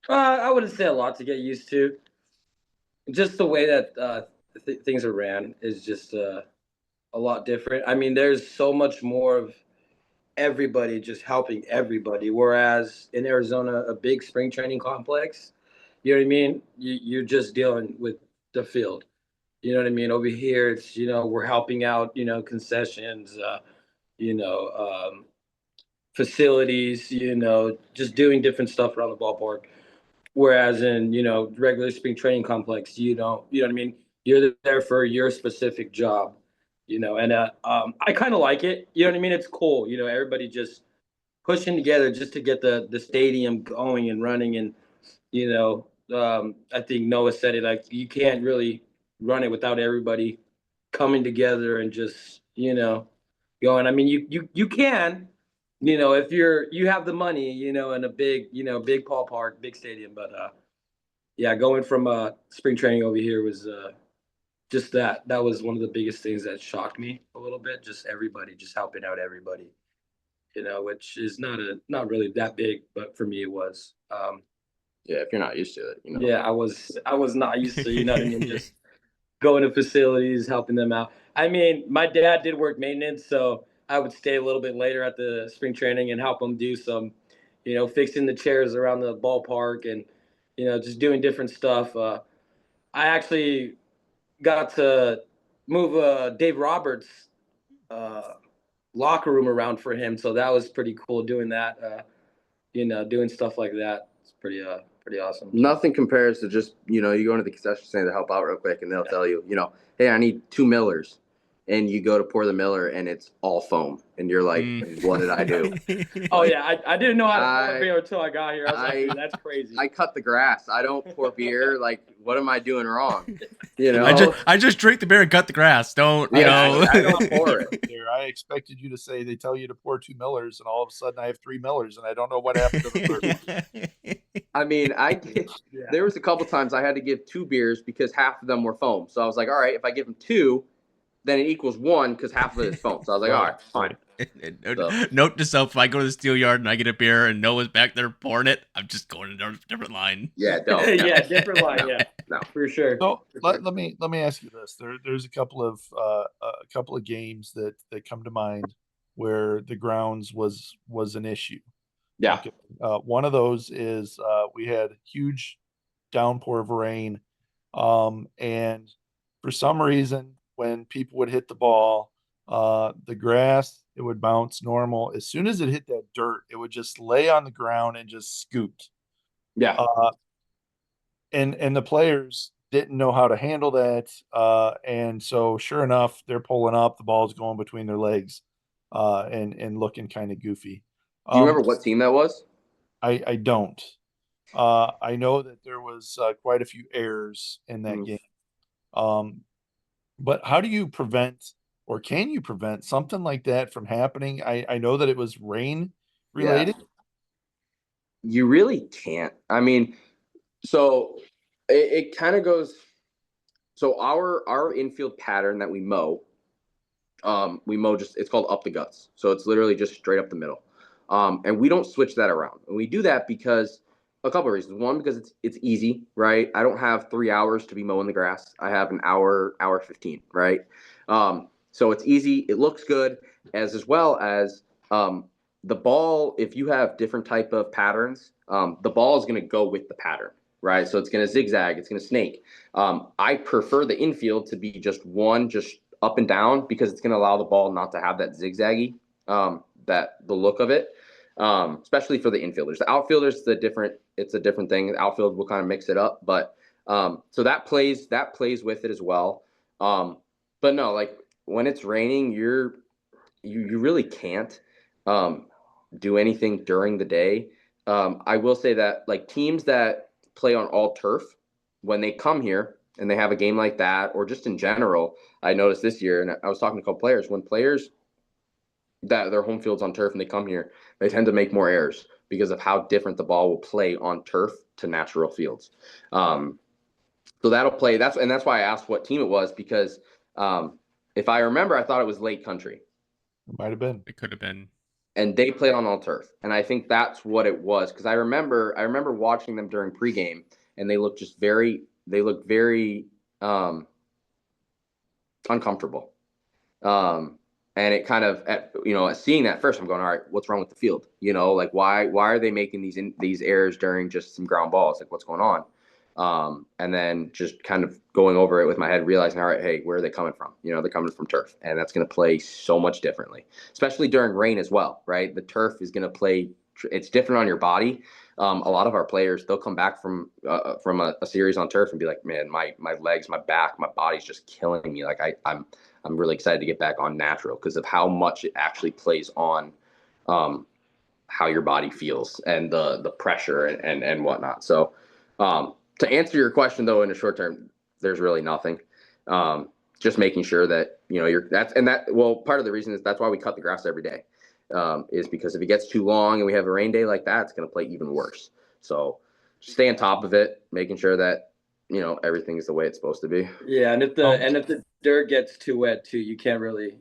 I wouldn't say a lot to get used to. Just the way that things are ran is just a lot different. I mean, there's so much more of everybody just helping everybody. Whereas in Arizona, a big spring training complex, you know what I mean? You're just dealing with the field. You know what I mean? Over here, it's, we're helping out, concessions, facilities, just doing different stuff around the ballpark. Whereas in, regular spring training complex, you know what I mean? You're there for your specific job, and I kind of like it. You know what I mean? It's cool. Everybody just pushing together just to get the stadium going and running. And, I think Noah said it, like, you can't really run it without everybody coming together and just, going. I mean, you can, if you have the money, in a big, big ballpark, big stadium. But yeah, going from spring training over here was just that was one of the biggest things that shocked me a little bit. Just everybody just helping out everybody, which is not really that big, but for me it was. Yeah, if you're not used to it, Yeah, I was not used to, what I mean, just going to facilities, helping them out. I mean, my dad did work maintenance, so I would stay a little bit later at the spring training and help him do some, fixing the chairs around the ballpark and, just doing different stuff. I actually got to move Dave Roberts' locker room around for him, so that was pretty cool doing that. Doing stuff like that. It's pretty awesome. Nothing compares to just, you go into the concession stand to help out real quick and they'll tell you, hey, I need 2 Millers. And you go to pour the Miller and it's all foam. And you're like, what did I do? Oh, yeah. I didn't know how to pour beer until I got here. I was like, that's crazy. I cut the grass. I don't pour beer. Like, what am I doing wrong? I just drink the beer and cut the grass. Don't, I don't pour it. I expected you to say they tell you to pour 2 Millers, and all of a sudden I have 3 Millers, and I don't know what happened to the third one. I mean, there was a couple times I had to give 2 beers because half of them were foam. So I was like, all right, if I give them 2, then it equals 1 because half of it is foam. So I was like, all right, fine. So, Note to self: if I go to the steel yard and I get a beer and Noah's back there pouring it, I'm just going to a different line. yeah, don't. Yeah, different line. No, Yeah, no. for sure. So For let, sure. let me let me ask you this. There's a couple of games that come to mind where the grounds was an issue. Yeah. Okay. One of those is we had huge downpour of rain, and for some reason, when people would hit the ball, the grass, it would bounce normal. As soon as it hit that dirt, it would just lay on the ground and just scoot. Yeah. And the players didn't know how to handle that. And so sure enough, they're pulling up, the ball's going between their legs, and looking kind of goofy. Do you remember what team that was? I don't. I know that there was quite a few errors in that game. But how do you prevent, or can you prevent something like that from happening? I know that it was rain related. You really can't. I mean, so it kind of goes. So our infield pattern that we mow just, it's called up the guts. So it's literally just straight up the middle. And we don't switch that around. And we do that because a couple of reasons. One, because it's easy, right? I don't have 3 hours to be mowing the grass. I have an hour 15, right? So it's easy. It looks good, as well as the ball. If you have different type of patterns, the ball is going to go with the pattern, right? So it's going to zigzag. It's going to snake. I prefer the infield to be just up and down because it's going to allow the ball not to have that zigzaggy, the look of it, especially for the infielders. The outfielders, it's a different thing. The outfield will kind of mix it up, but so that plays with it as well. But no, like when it's raining, you really can't do anything during the day. I will say that like teams that play on all turf, when they come here and they have a game like that, or just in general, I noticed this year, and I was talking to a couple players, when players that their home field's on turf and they come here, they tend to make more errors because of how different the ball will play on turf to natural fields. So that'll play. That's why I asked what team it was, because if I remember, I thought it was Lake Country. It might have been. It could have been. And they played on all turf, and I think that's what it was, because I remember watching them during pregame, and they looked very uncomfortable. And it kind of, seeing that first, I'm going, all right, what's wrong with the field? Like why are they making these errors during just some ground balls? Like what's going on? And then just kind of going over it with my head, realizing, all right, hey, where are they coming from? They're coming from turf, and that's going to play so much differently, especially during rain as well, right? The turf is going to play. It's different on your body. A lot of our players, they'll come back from a series on turf and be like, man, my legs, my back, my body's just killing me. Like I'm really excited to get back on natural because of how much it actually plays on how your body feels and the pressure and whatnot. So to answer your question, though, in the short term, there's really nothing. Just making sure that part of the reason is that's why we cut the grass every day, is because if it gets too long and we have a rain day like that, it's going to play even worse. So just stay on top of it, making sure that everything is the way it's supposed to be. Yeah, and if the dirt gets too wet too, you can't really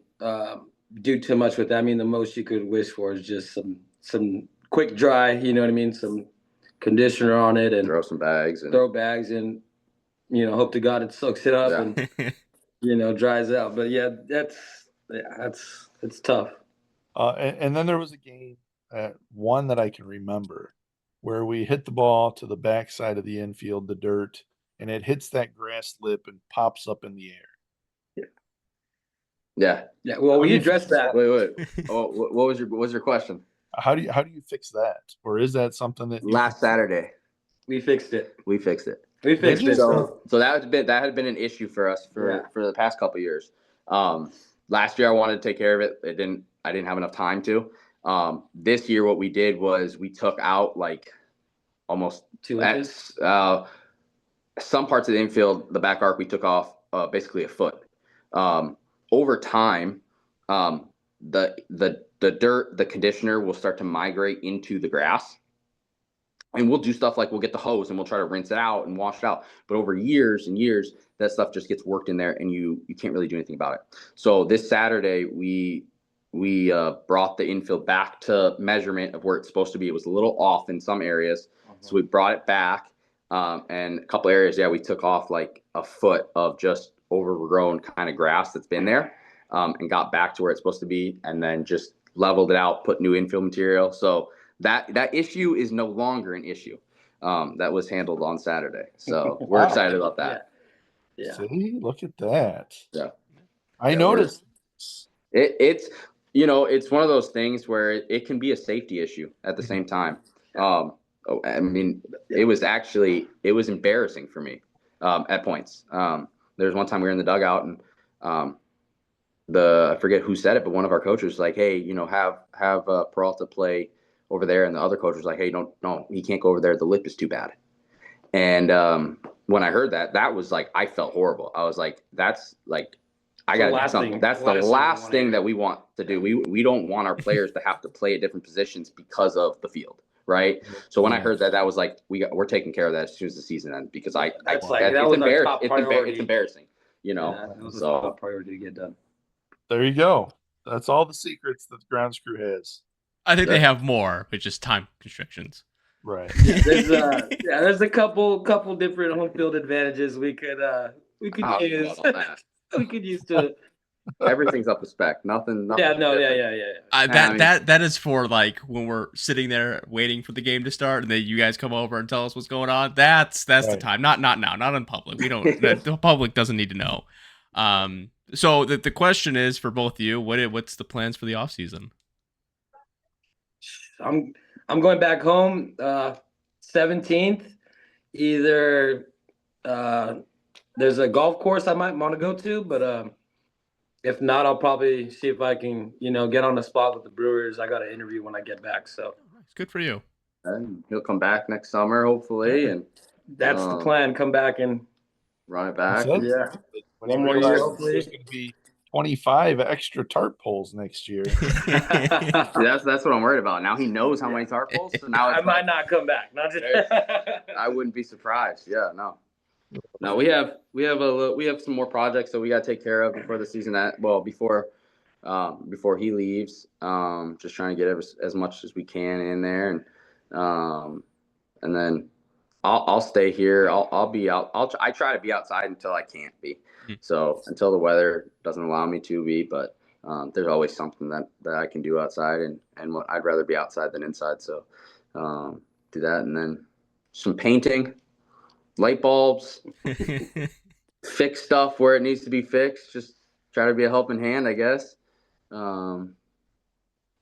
do too much with that. I mean, the most you could wish for is just some quick dry. You know what I mean? Some conditioner on it and throw some bags and hope to God it soaks it up and dries out. But yeah, it's tough. And then there was a game, one that I can remember, where we hit the ball to the backside of the infield, the dirt, and it hits that grass lip and pops up in the air. Yeah. Well, we addressed that. Wait. Oh, what was your question? How do you fix that? Or is that something that last Saturday we fixed it? We fixed it. So that had been an issue for us for the past couple of years. Last year I wanted to take care of it. I didn't have enough time to. This year what we did was we took out like almost 2 inches. Some parts of the infield, the back arc, we took off basically a foot. Over time, the dirt, the conditioner will start to migrate into the grass. And we'll do stuff like we'll get the hose and we'll try to rinse it out and wash it out. But over years and years, that stuff just gets worked in there and you can't really do anything about it. So this Saturday, we brought the infield back to measurement of where it's supposed to be. It was a little off in some areas. So we brought it back. And a couple areas, we took off like a foot of just overgrown kind of grass that's been there, and got back to where it's supposed to be, and then just leveled it out, put new infield material. So that issue is no longer an issue. That was handled on Saturday. So we're excited about that. Yeah. See, look at that. Yeah. I noticed. It's it's one of those things where it can be a safety issue at the same time. I mean, it was embarrassing for me at points. There was one time we were in the dugout and I forget who said it, but one of our coaches was like, "Hey, have Peralta play over there," and the other coach was like, "Hey, no, he can't go over there. The lip is too bad." And when I heard that was like, I felt horrible. I was like, "That's like, I got to do something." That's the last thing that we want to do. We don't want our players to have to play at different positions because of the field, right? So when I heard that was like, we're taking care of that as soon as the season ends, because it's embarrassing, That was a top priority to get done. There you go. That's all the secrets that the grounds crew has. I think they have more, but just time constrictions. Right. There's a couple different home field advantages we could use. We could use to. Everything's up to spec. Nothing. Yeah. That is for like when we're sitting there waiting for the game to start, and then you guys come over and tell us what's going on. That's the time. Not now. Not in public. We don't. The public doesn't need to know. So the question is for both of you. What's the plans for the off season? I'm going back home 17th. Either there's a golf course I might want to go to, but if not, I'll probably see if I can, get on the spot with the Brewers. I got an interview when I get back, so it's good for you. And he'll come back next summer, hopefully, and that's the plan. Come back and run it back. Yeah, one more year. Hopefully, there's going to be 25 extra tarp poles next year. That's what I'm worried about. Now he knows how many tarp poles. So now I might not come back. Not just. I wouldn't be surprised. Yeah, no. No, we have some more projects that we got to take care of before the season. Before he leaves. Just trying to get as much as we can in there, and then I'll stay here. I'll be out. I try to be outside until I can't be. So until the weather doesn't allow me to be, but there's always something that I can do outside, and what I'd rather be outside than inside. So do that, and then some painting, light bulbs, fix stuff where it needs to be fixed. Just try to be a helping hand, I guess.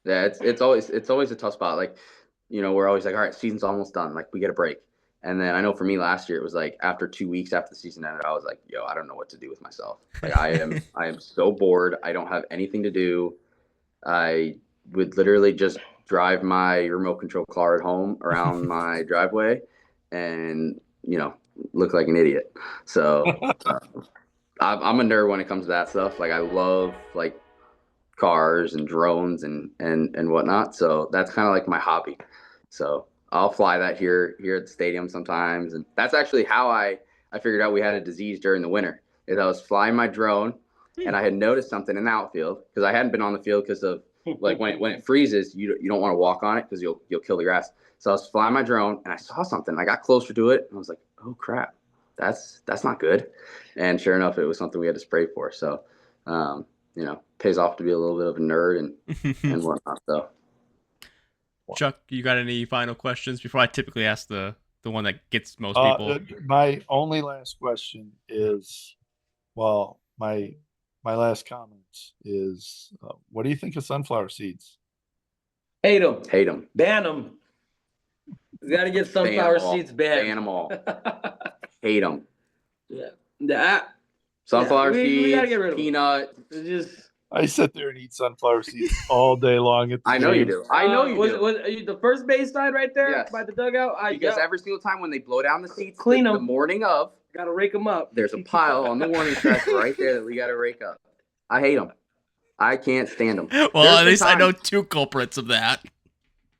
It's always a tough spot. Like, we're always like, all right, season's almost done. Like, we get a break. And then I know for me last year, it was like after 2 weeks after the season ended, I was like, yo, I don't know what to do with myself. Like, I am so bored. I don't have anything to do. I would literally just drive my remote control car at home around my driveway and, look like an idiot. So I'm a nerd when it comes to that stuff. Like, I love like cars and drones and whatnot. So that's kind of like my hobby. So I'll fly that here at the stadium sometimes. And that's actually how I figured out we had a disease during the winter. Is I was flying my drone and I had noticed something in the outfield because I hadn't been on the field because of like when it freezes, you don't want to walk on it because you'll kill the grass. So I was flying my drone and I saw something. I got closer to it and I was like, oh crap, that's not good. And sure enough, it was something we had to spray for. So, pays off to be a little bit of a nerd and whatnot. So. Chuck, you got any final questions before I typically ask the one that gets most people? My only last question is, my last comments is, what do you think of sunflower seeds? Hate them. Ban them. We got to get sunflower seeds banned. Ban them all. Hate them. Yeah. Sunflower seeds, we gotta get rid of peanut. I sit there and eat sunflower seeds all day long. I know you do. I know you do. Was the first base side right there by the dugout? Because every single time when they blow down the seats, clean them. The morning of, gotta rake them up. There's a pile on the warning track right there that we gotta rake up. I hate them. I can't stand them. Well, at least I know two culprits of that.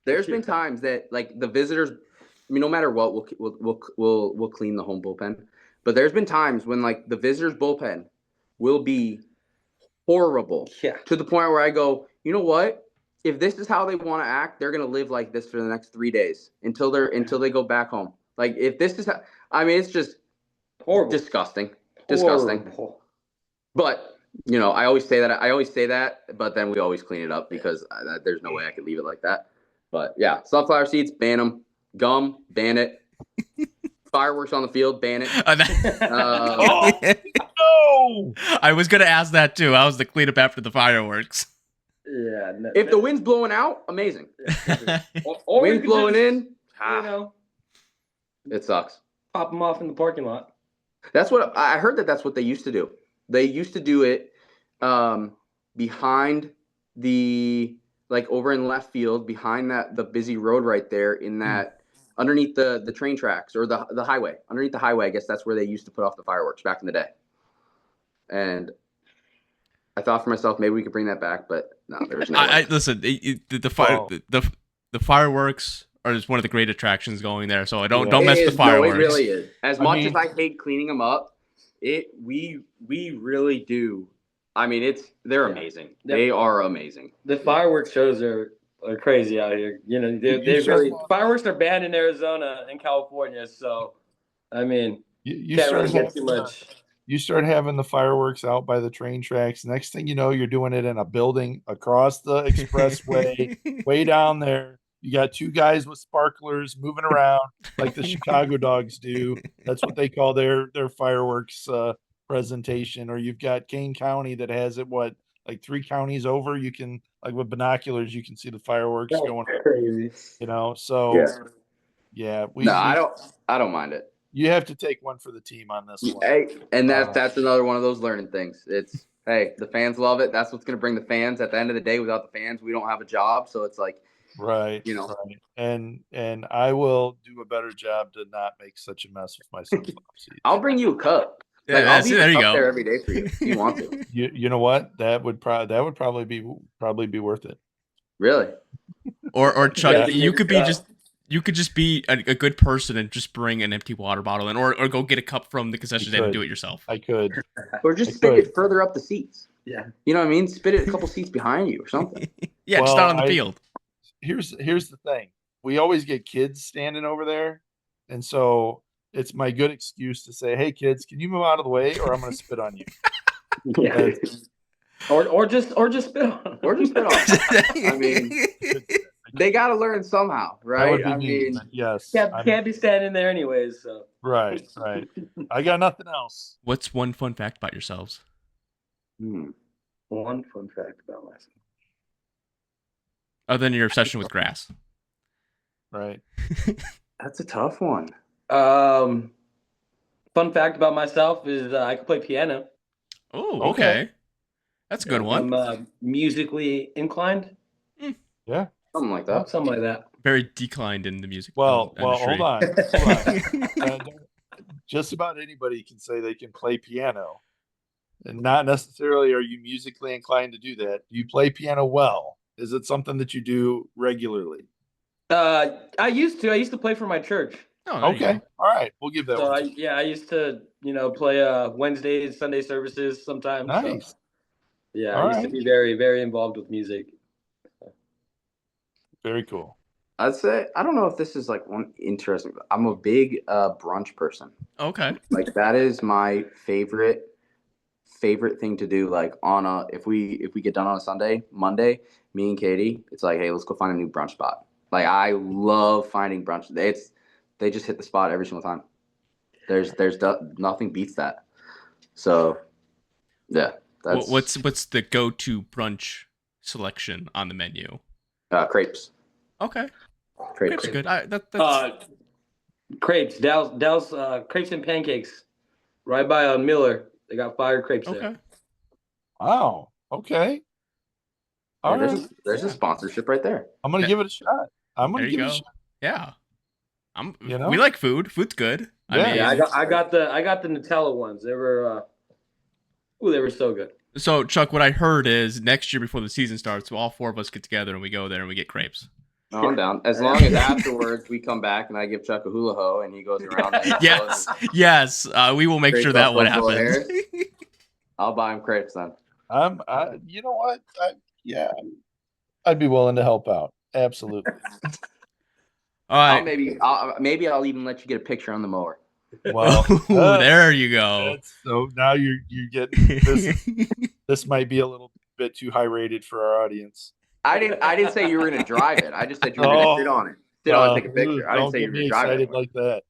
There's been times that like the visitors mean, no matter what, we'll clean the home bullpen. But there's been times when like the visitors bullpen will be horrible to the point where I go, you know what? If this is how they want to act, they're gonna live like this for the next 3 days until they go back home. Like if this is how, I mean, it's just Horrible. Disgusting. Horrible. But I always say that, but then we always clean it up because there's no way I could leave it like that. But yeah, sunflower seeds, ban them. Gum, ban it. Fireworks on the field, ban it. Oh, no! I was gonna ask that too. How's the cleanup after the fireworks? Yeah. If the wind's blowing out, amazing. Or Wind's blowing in, it sucks. Pop them off in the parking lot. That's what I heard. That's what they used to do. They used to do it behind the over in left field, behind the busy road right there, in that underneath the train tracks or the highway, underneath the highway. I guess that's where they used to put off the fireworks back in the day. And I thought for myself, maybe we could bring that back, but no, there's no. Listen, the fireworks are just one of the great attractions going there. So don't mess with the fireworks. No, it really is. As much as I hate cleaning them up, we really do. I mean, they're amazing. They are amazing. The fireworks shows are crazy out here. Fireworks are banned in Arizona and California. So, I mean, you can't start really get too much. You start having the fireworks out by the train tracks. Next thing you know, you're doing it in a building across the expressway, way down there. You got two guys with sparklers moving around like the Chicago Dogs do. That's what they call their fireworks presentation. Or you've got Kane County that has it, like 3 counties over. You can, like with binoculars, you can see the fireworks going. Crazy. So yeah, I don't mind it. You have to take one for the team on this one. Hey, and that's another one of those learning things. It's the fans love it. That's what's going to bring the fans. At the end of the day, without the fans, we don't have a job. So it's like, right. And I will do a better job to not make such a mess with myself. I'll bring you a cup. I'll be there every day for you if you want to. You know what? That would probably be worth it. Really? Or Chuck, you could just be a good person and just bring an empty water bottle in, or go get a cup from the concession stand and do it yourself. I could. Or just spit it further up the seats. Yeah. You know what I mean? Spit it a couple seats behind you or something. Yeah, just not on the field. Here's the thing. We always get kids standing over there, and so it's my good excuse to say, "Hey kids, can you move out of the way or I'm going to spit on you." Yeah. Or just spit on. Or just spit on. I mean, they got to learn somehow, right? I mean, yes. Can't be standing there anyways. So. Right. I got nothing else. What's one fun fact about yourselves? One fun fact about myself. Other than your obsession with grass. Right. That's a tough one. Fun fact about myself is I can play piano. Oh, okay. That's a good one. I'm musically inclined. Yeah. Something like that. Very declined in the music. Well, industry. hold on. Just about anybody can say they can play piano. And not necessarily are you musically inclined to do that. Do you play piano well? Is it something that you do regularly? I used to play for my church. Oh, okay. All right. We'll give that one. I used to, play Wednesdays, Sunday services sometimes. Nice. So, yeah, I used to be very, very involved with music. Very cool. I'd say, I don't know if this is like one interesting, but I'm a big brunch person. Okay. Like that is my favorite thing to do. Like if we get done on a Sunday, Monday, me and Katie, it's like, hey, let's go find a new brunch spot. Like I love finding brunch. They just hit the spot every single time. There's nothing beats that. So yeah. What's the go-to brunch selection on the menu? Crepes. Okay. Crepes are good. That's... Crepes. Dell's Crepes and Pancakes. Right by on Miller. They got fire crepes there. Wow. Okay. All right. There's a sponsorship right there. I'm gonna give it a shot. Give it a shot. Yeah. We like food. Food's good. Yeah. I got the Nutella ones. They were they were so good. So Chuck, what I heard is next year before the season starts, all 4 of us get together and we go there and we get crepes. No, I'm down. As long as afterwards we come back and I give Chuck a hula ho and he goes around. Yes. We will make sure that one happens. I'll buy him crepes then. You know what? I'd be willing to help out. Absolutely. All right. Maybe I'll even let you get a picture on the mower. Well, there you go. So now you're getting this. This might be a little bit too high rated for our audience. I didn't say you were going to drive it. I just said you were going to sit on it. Sit on and take a picture. I didn't say you were going to drive it. Don't get me excited like that.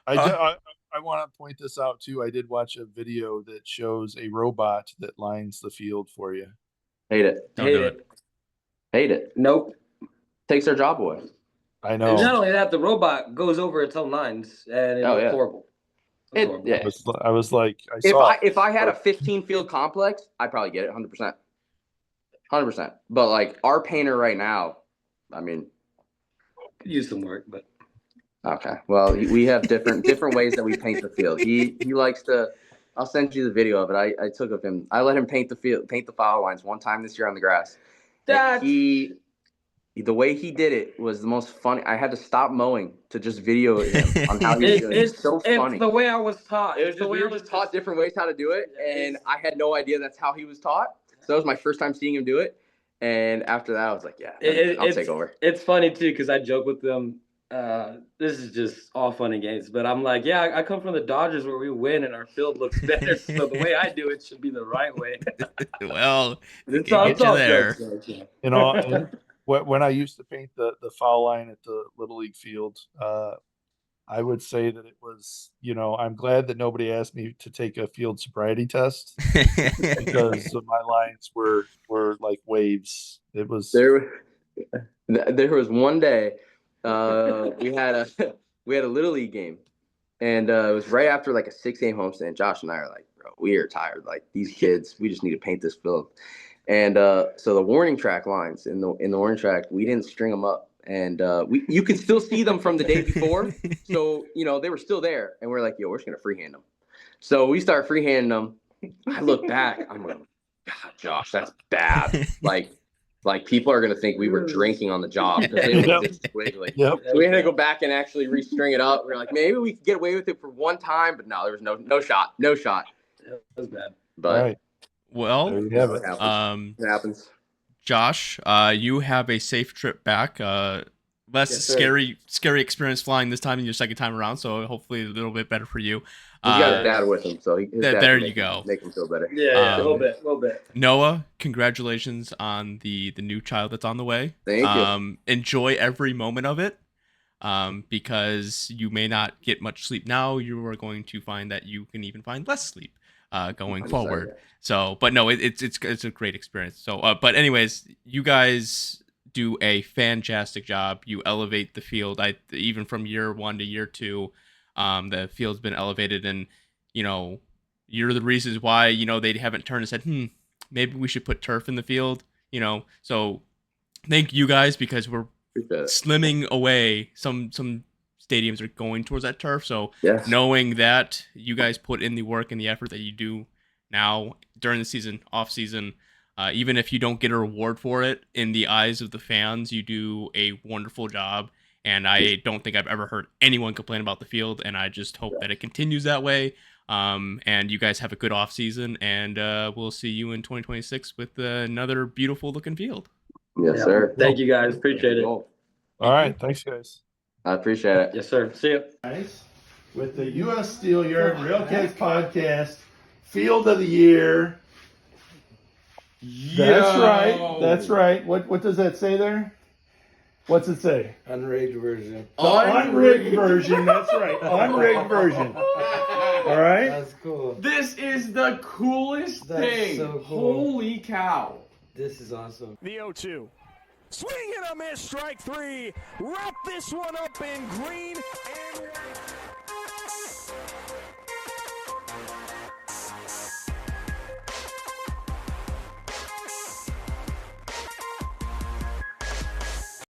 I want to point this out too. I did watch a video that shows a robot that lines the field for you. Hate it. Don't do it. Hate it. Nope. Takes their job away. I know. And not only that, the robot goes over its own lines, and it's horrible. Yeah. I was like, if I had a 15 field complex, I'd probably get it 100%. 100%. But like our painter right now, I mean, could use some work, but okay. Well, we have different ways that we paint the field. He likes to. I'll send you the video of it. I took of him. I let him paint the foul lines one time this year on the grass. The way he did it was the most funny. I had to stop mowing to just video him on how he was doing it. It's so funny. It's the way I was taught. It was just, we were just taught different ways how to do it, and I had no idea that's how he was taught. So that was my first time seeing him do it. And after that, I was like, yeah, I'll take over. It's funny, too, because I joke with them. This is just all fun and games. But I'm like, yeah, I come from the Dodgers where we win and our field looks better. So the way I do it should be the right way. Well, it's all there. You know, when I used to paint the foul line at the Little League field, I would say that it was, I'm glad that nobody asked me to take a field sobriety test because my lines were like waves. It was there was one day we had a Little League game, and it was right after like a 6 game homestand. Josh and I are like, bro, we are tired. Like these kids, we just need to paint this field. And so the warning track lines in the warning track, we didn't string them up, and you could still see them from the day before. So they were still there, and we're like, yo, we're just gonna freehand them. So we start freehanding them. I look back, I'm like, God, Josh, that's bad. Like people are gonna think we were drinking on the job because they were just squiggly. Yep. So we had to go back and actually restring it up. We're like, maybe we could get away with it for one time, but no, there was no shot. That was bad. But. Right. Well, it happens. Josh, you have a safe trip back. Less scary experience flying this time than your second time around, so hopefully a little bit better for you. He's got his dad with him, so there you go. Make him feel better. Yeah, a little bit. Noah, congratulations on the new child that's on the way. Thank you. Enjoy every moment of it, because you may not get much sleep now. You are going to find that you can even find less sleep going forward. So, but no, it's a great experience. So, but anyways, you guys do a fantastic job. You elevate the field. Even from year 1 to year 2, the field's been elevated, and you're the reasons why they haven't turned and said, maybe we should put turf in the field. So thank you guys, because we're slimming away. Some stadiums are going towards that turf. So knowing that you guys put in the work and the effort that you do now during the season, off season, even if you don't get a reward for it, in the eyes of the fans, you do a wonderful job. And I don't think I've ever heard anyone complain about the field. And I just hope that it continues that way. And you guys have a good off season, and we'll see you in 2026 with another beautiful looking field. Yes, sir. Thank you guys. Appreciate it. All right. Thanks, guys. I appreciate it. Yes, sir. See you. Guys, with the U.S. Steel Yard RailCats podcast, Field of the Year. That's right. What does that say there? What's it say? Unrigged version. The unrigged version. That's right. Unrigged version. All right. That's cool. This is the coolest thing. So cool. Holy cow. This is awesome. The 0-2. Swing and a miss, strike 3. Wrap this one up in green and white.